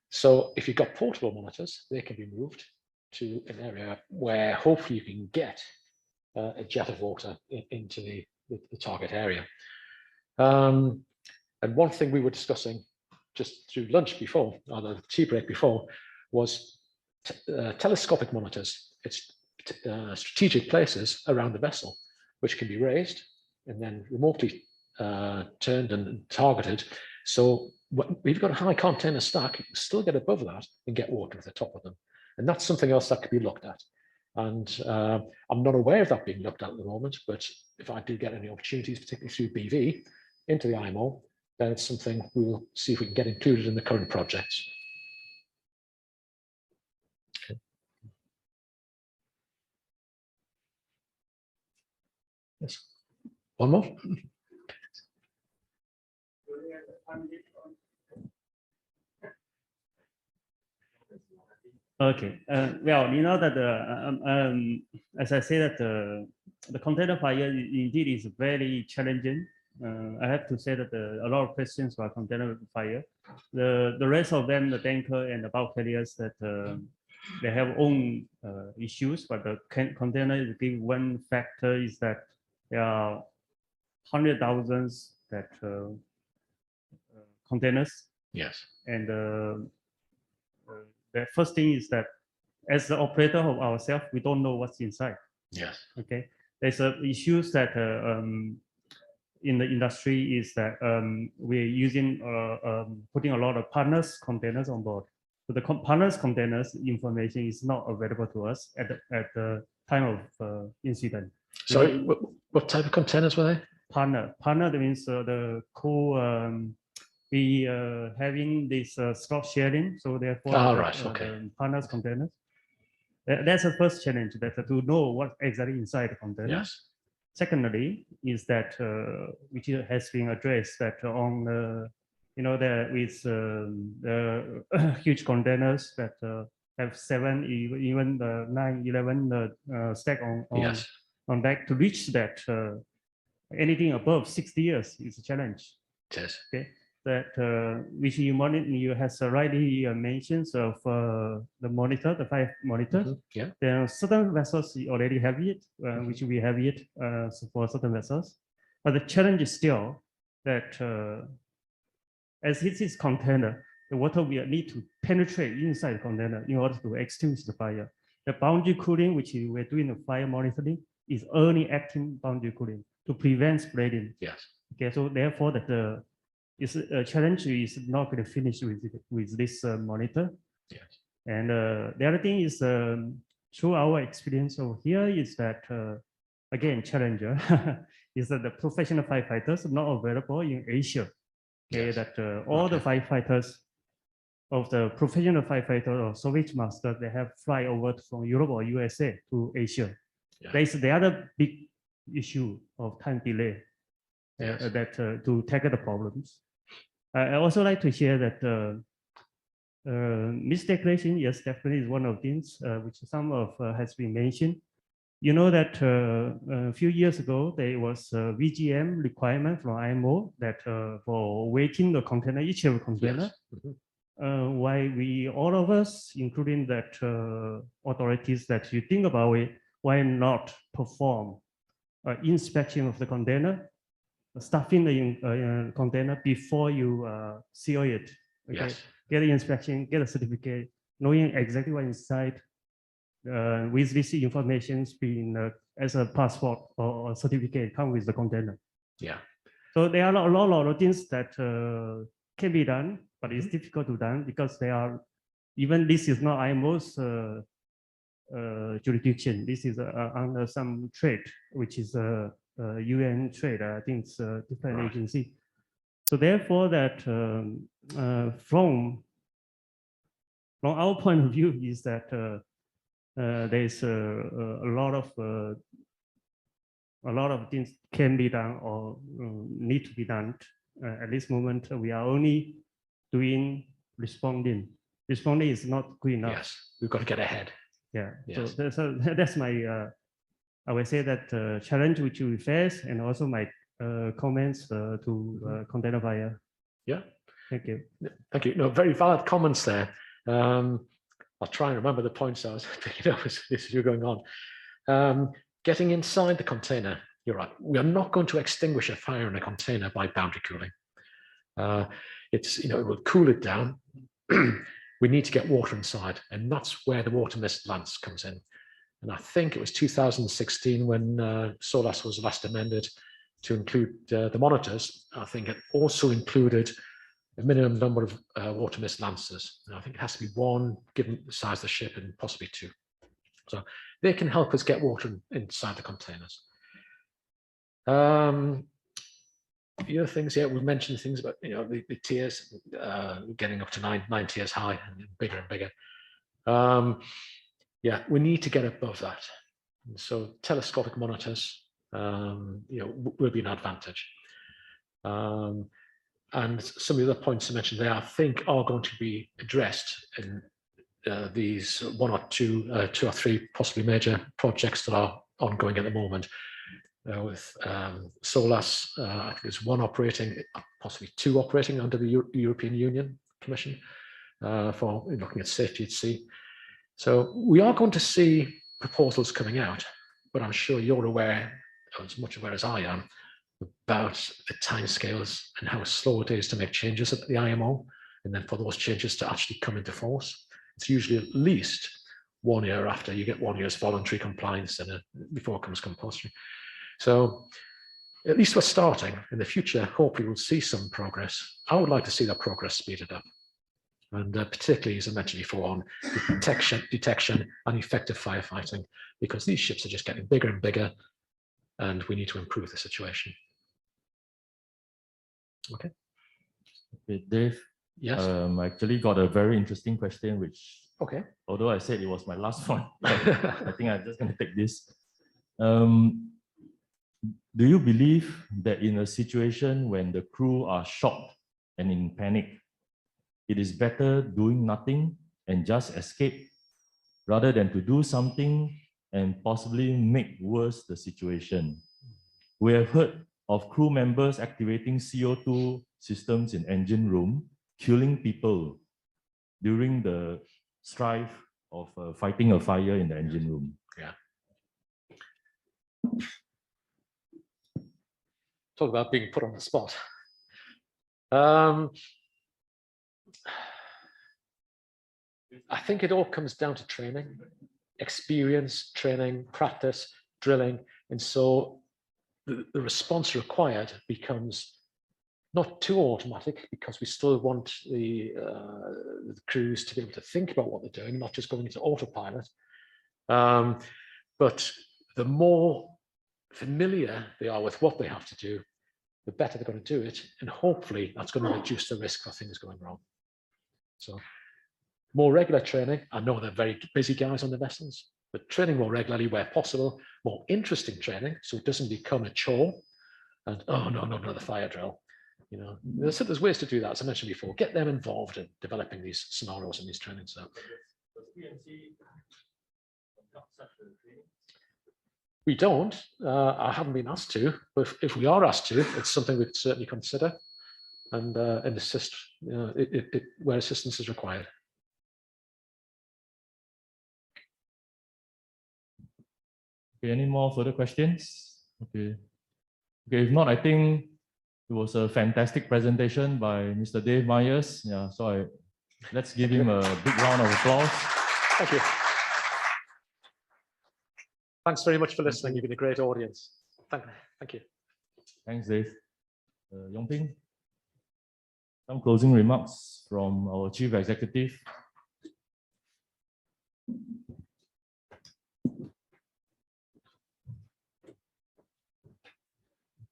So if you've got portable monitors, they can be moved to an area where hopefully you can get a jet of water into the target area. And one thing we were discussing just through lunch before, or the tea break before, was telescopic monitors. It's strategic places around the vessel, which can be raised and then remotely turned and targeted. So we've got a high container stack, you can still get above that and get water at the top of them. And that's something else that could be looked at. And I'm not aware of that being looked at the moment, but if I do get any opportunities, particularly through BV, into the IMO, then it's something we will see if we can get included in the current projects. Okay. Yes. One more. Okay. Well, you know that as I say that the container fire indeed is very challenging. I have to say that a lot of questions about container fire. The rest of them, the tanker and the bulk carriers, that they have own issues, but the container is the one factor is that there are 100,000 that containers. Yes. And the first thing is that as the operator of ourselves, we don't know what's inside. Yes. Okay. There's issues that in the industry is that we're using putting a lot of partners containers on board. So the partners containers information is not available to us at the time of incident. Sorry, what type of containers were they? Partner that means the we having this slot sharing, so therefore the partners containers. That's the first challenge, that to know what exactly inside the container. Yes. Secondly, is that which has been addressed, that on there with the huge containers that have 7, even 9, 11 stack on deck, to reach that anything above 60 years is a challenge. Yes. Okay. That which you has rightly mentioned of the monitor, the 5 monitors. Mm-hmm. Yeah. There are certain vessels already have it, which we have it for certain vessels. But the challenge is still that as it is container, the water will need to penetrate inside the container in order to extinguish the fire. The boundary cooling, which we're doing the fire monitoring, is early acting boundary cooling to prevent spreading. Yes. Okay, so therefore that is a challenge is not going to finish with this monitor. Yes. And the other thing is through our experience over here is that again challenger is that the professional firefighters are not available in Asia. Okay, yes. That all the firefighters of the professional firefighter or Soviet master, they have fly over from Europe or USA to Asia. Yeah. There's the other big issue of time delay. Yes. To tackle the problems. I also like to share that misdeclaration, yes, definitely is one of things which some of has been mentioned. You know that a few years ago, there was a VGM requirement from IMO that for weighting the container, each of the container, yes. Why we, all of us, including that authorities that you think about it, why not perform inspection of the container, stuffing the container before you seal it. Okay? Yes. Get the inspection, get a certificate, knowing exactly what inside. With this information being as a passport or certificate come with the container. Yeah. So there are a lot of things that can be done, but it's difficult to done because they are even this is not IMO's jurisdiction. This is under some trade, which is a UN trade. I think it's a different agency. So therefore, that from our point of view is that there's a lot of things can be done or need to be done. At this moment, we are only doing responding. Responding is not good enough. Yes, we've got to get ahead. Yeah. Yes. So that's my. I would say that challenge which we face, and also my comments to container fire. Yeah. Thank you. Thank you. No, very valid comments there. I'll try and remember the points I was picking up as you're going on. Getting inside the container, you're right. We are not going to extinguish a fire in a container by boundary cooling. It will cool it down. We need to get water inside, and that's where the water mist lance comes in. And I think it was 2016 when SOLAS was last amended to include the monitors. I think it also included a minimum number of water mist lances. And I think it has to be one, given the size of the ship, and possibly two. So they can help us get water inside the containers. The other things, yeah, we mentioned things about the tiers getting up to nine tiers high and bigger and bigger. Yeah, we need to get above that. And so telescopic monitors, will be an advantage. And some of the other points I mentioned there, I think, are going to be addressed in these one or two or three possibly major projects that are ongoing at the moment. With SOLAS, I think there's one operating, possibly two operating under the European Union Commission for looking at safety at sea. So we are going to see proposals coming out, but I'm sure you're aware, as much aware as I am, about the timescales and how slow it is to make changes at the IMO, and then for those changes to actually come into force. It's usually at least 1 year after you get 1 year's voluntary compliance and before it comes compulsory. So at least we're starting. In the future, hopefully we'll see some progress. I would like to see that progress speeded up. And particularly, as I mentioned before, on detection and effective firefighting, because these ships are just getting bigger and bigger, and we need to improve the situation. Okay. Okay, Dave. Yes. I actually got a very interesting question, which, okay, although I said it was my last one, I think I'm just going to take this. Do you believe that in a situation when the crew are shocked and in panic, it is better doing nothing and just escape rather than to do something and possibly make worse the situation? We have heard of crew members activating CO2 systems in engine room, killing people during the strife of fighting a fire in the engine room. Yeah. Talk about being put on the spot. I think it all comes down to training, experience, training, practice, drilling. And so the response required becomes not too automatic, because we still want the crews to be able to think about what they're doing, not just going into autopilot. But the more familiar they are with what they have to do, the better they're going to do it. And hopefully that's going to reduce the risk of things going wrong. So more regular training. I know they're very busy guys on the vessels, but training more regularly where possible, more interesting training, so it doesn't become a chore and, oh, no, another fire drill. There's ways to do that, as I mentioned before. Get them involved in developing these scenarios and these trainings. So we don't. I haven't been asked to, but if we are asked to, it's something we could certainly consider and assist where assistance is required. Okay, any more further questions? Okay. Okay, if not, I think it was a fantastic presentation by Mr. Dave Myers. Yeah, so let's give him a big round of applause. Thank you. Thanks very much for listening. You've been a great audience. Thank you. Thanks, Dave. Yong Ping, some closing remarks from our Chief Executive.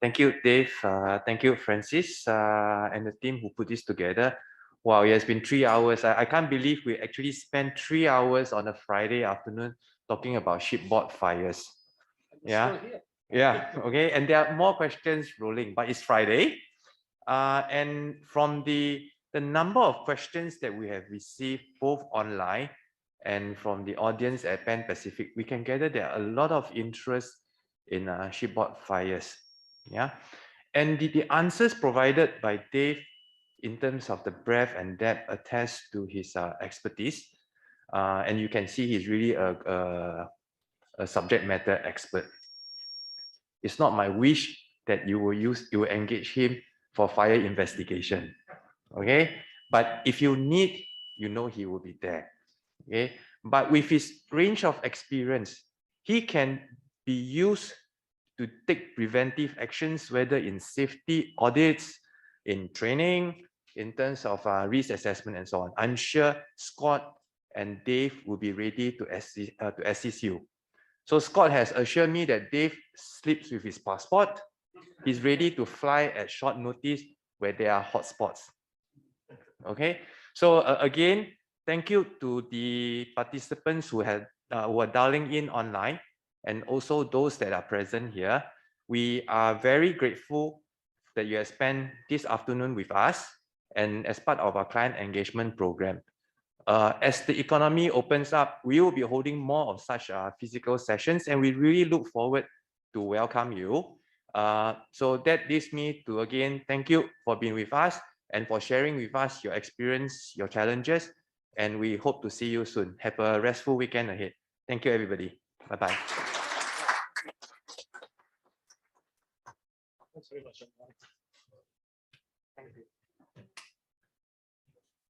Thank you, Dave. Thank you, Francis, and the team who put this together. Wow, it has been 3 hours. I can't believe we actually spent 3 hours on a Friday afternoon talking about shipboard fires. Yeah, yeah, okay. And there are more questions rolling, but it's Friday. And from the number of questions that we have received both online and from the audience at Pan Pacific, we can gather there are a lot of interest in shipboard fires. Yeah, and the answers provided by Dave in terms of the breadth and depth attest to his expertise. And you can see he's really a subject matter expert. It's not my wish that you will engage him for fire investigation. Okay, but if you need, you know he will be there. Okay, but with his range of experience, he can be used to take preventive actions, whether in safety audits, in training, in terms of risk assessment and so on. I'm sure Scott and Dave will be ready to assist you. So Scott has assured me that Dave sleeps with his passport. He's ready to fly at short notice where there are hotspots. Okay, so again, thank you to the participants who are dialing in online and also those that are present here. We are very grateful that you have spent this afternoon with us and as part of our client engagement program. As the economy opens up, we will be holding more of such physical sessions, and we really look forward to welcome you. So that leads me to again thank you for being with us and for sharing with us your experience, your challenges, and we hope to see you soon. Have a restful weekend ahead. Thank you, everybody. Bye-bye. Thanks very much. Thank you.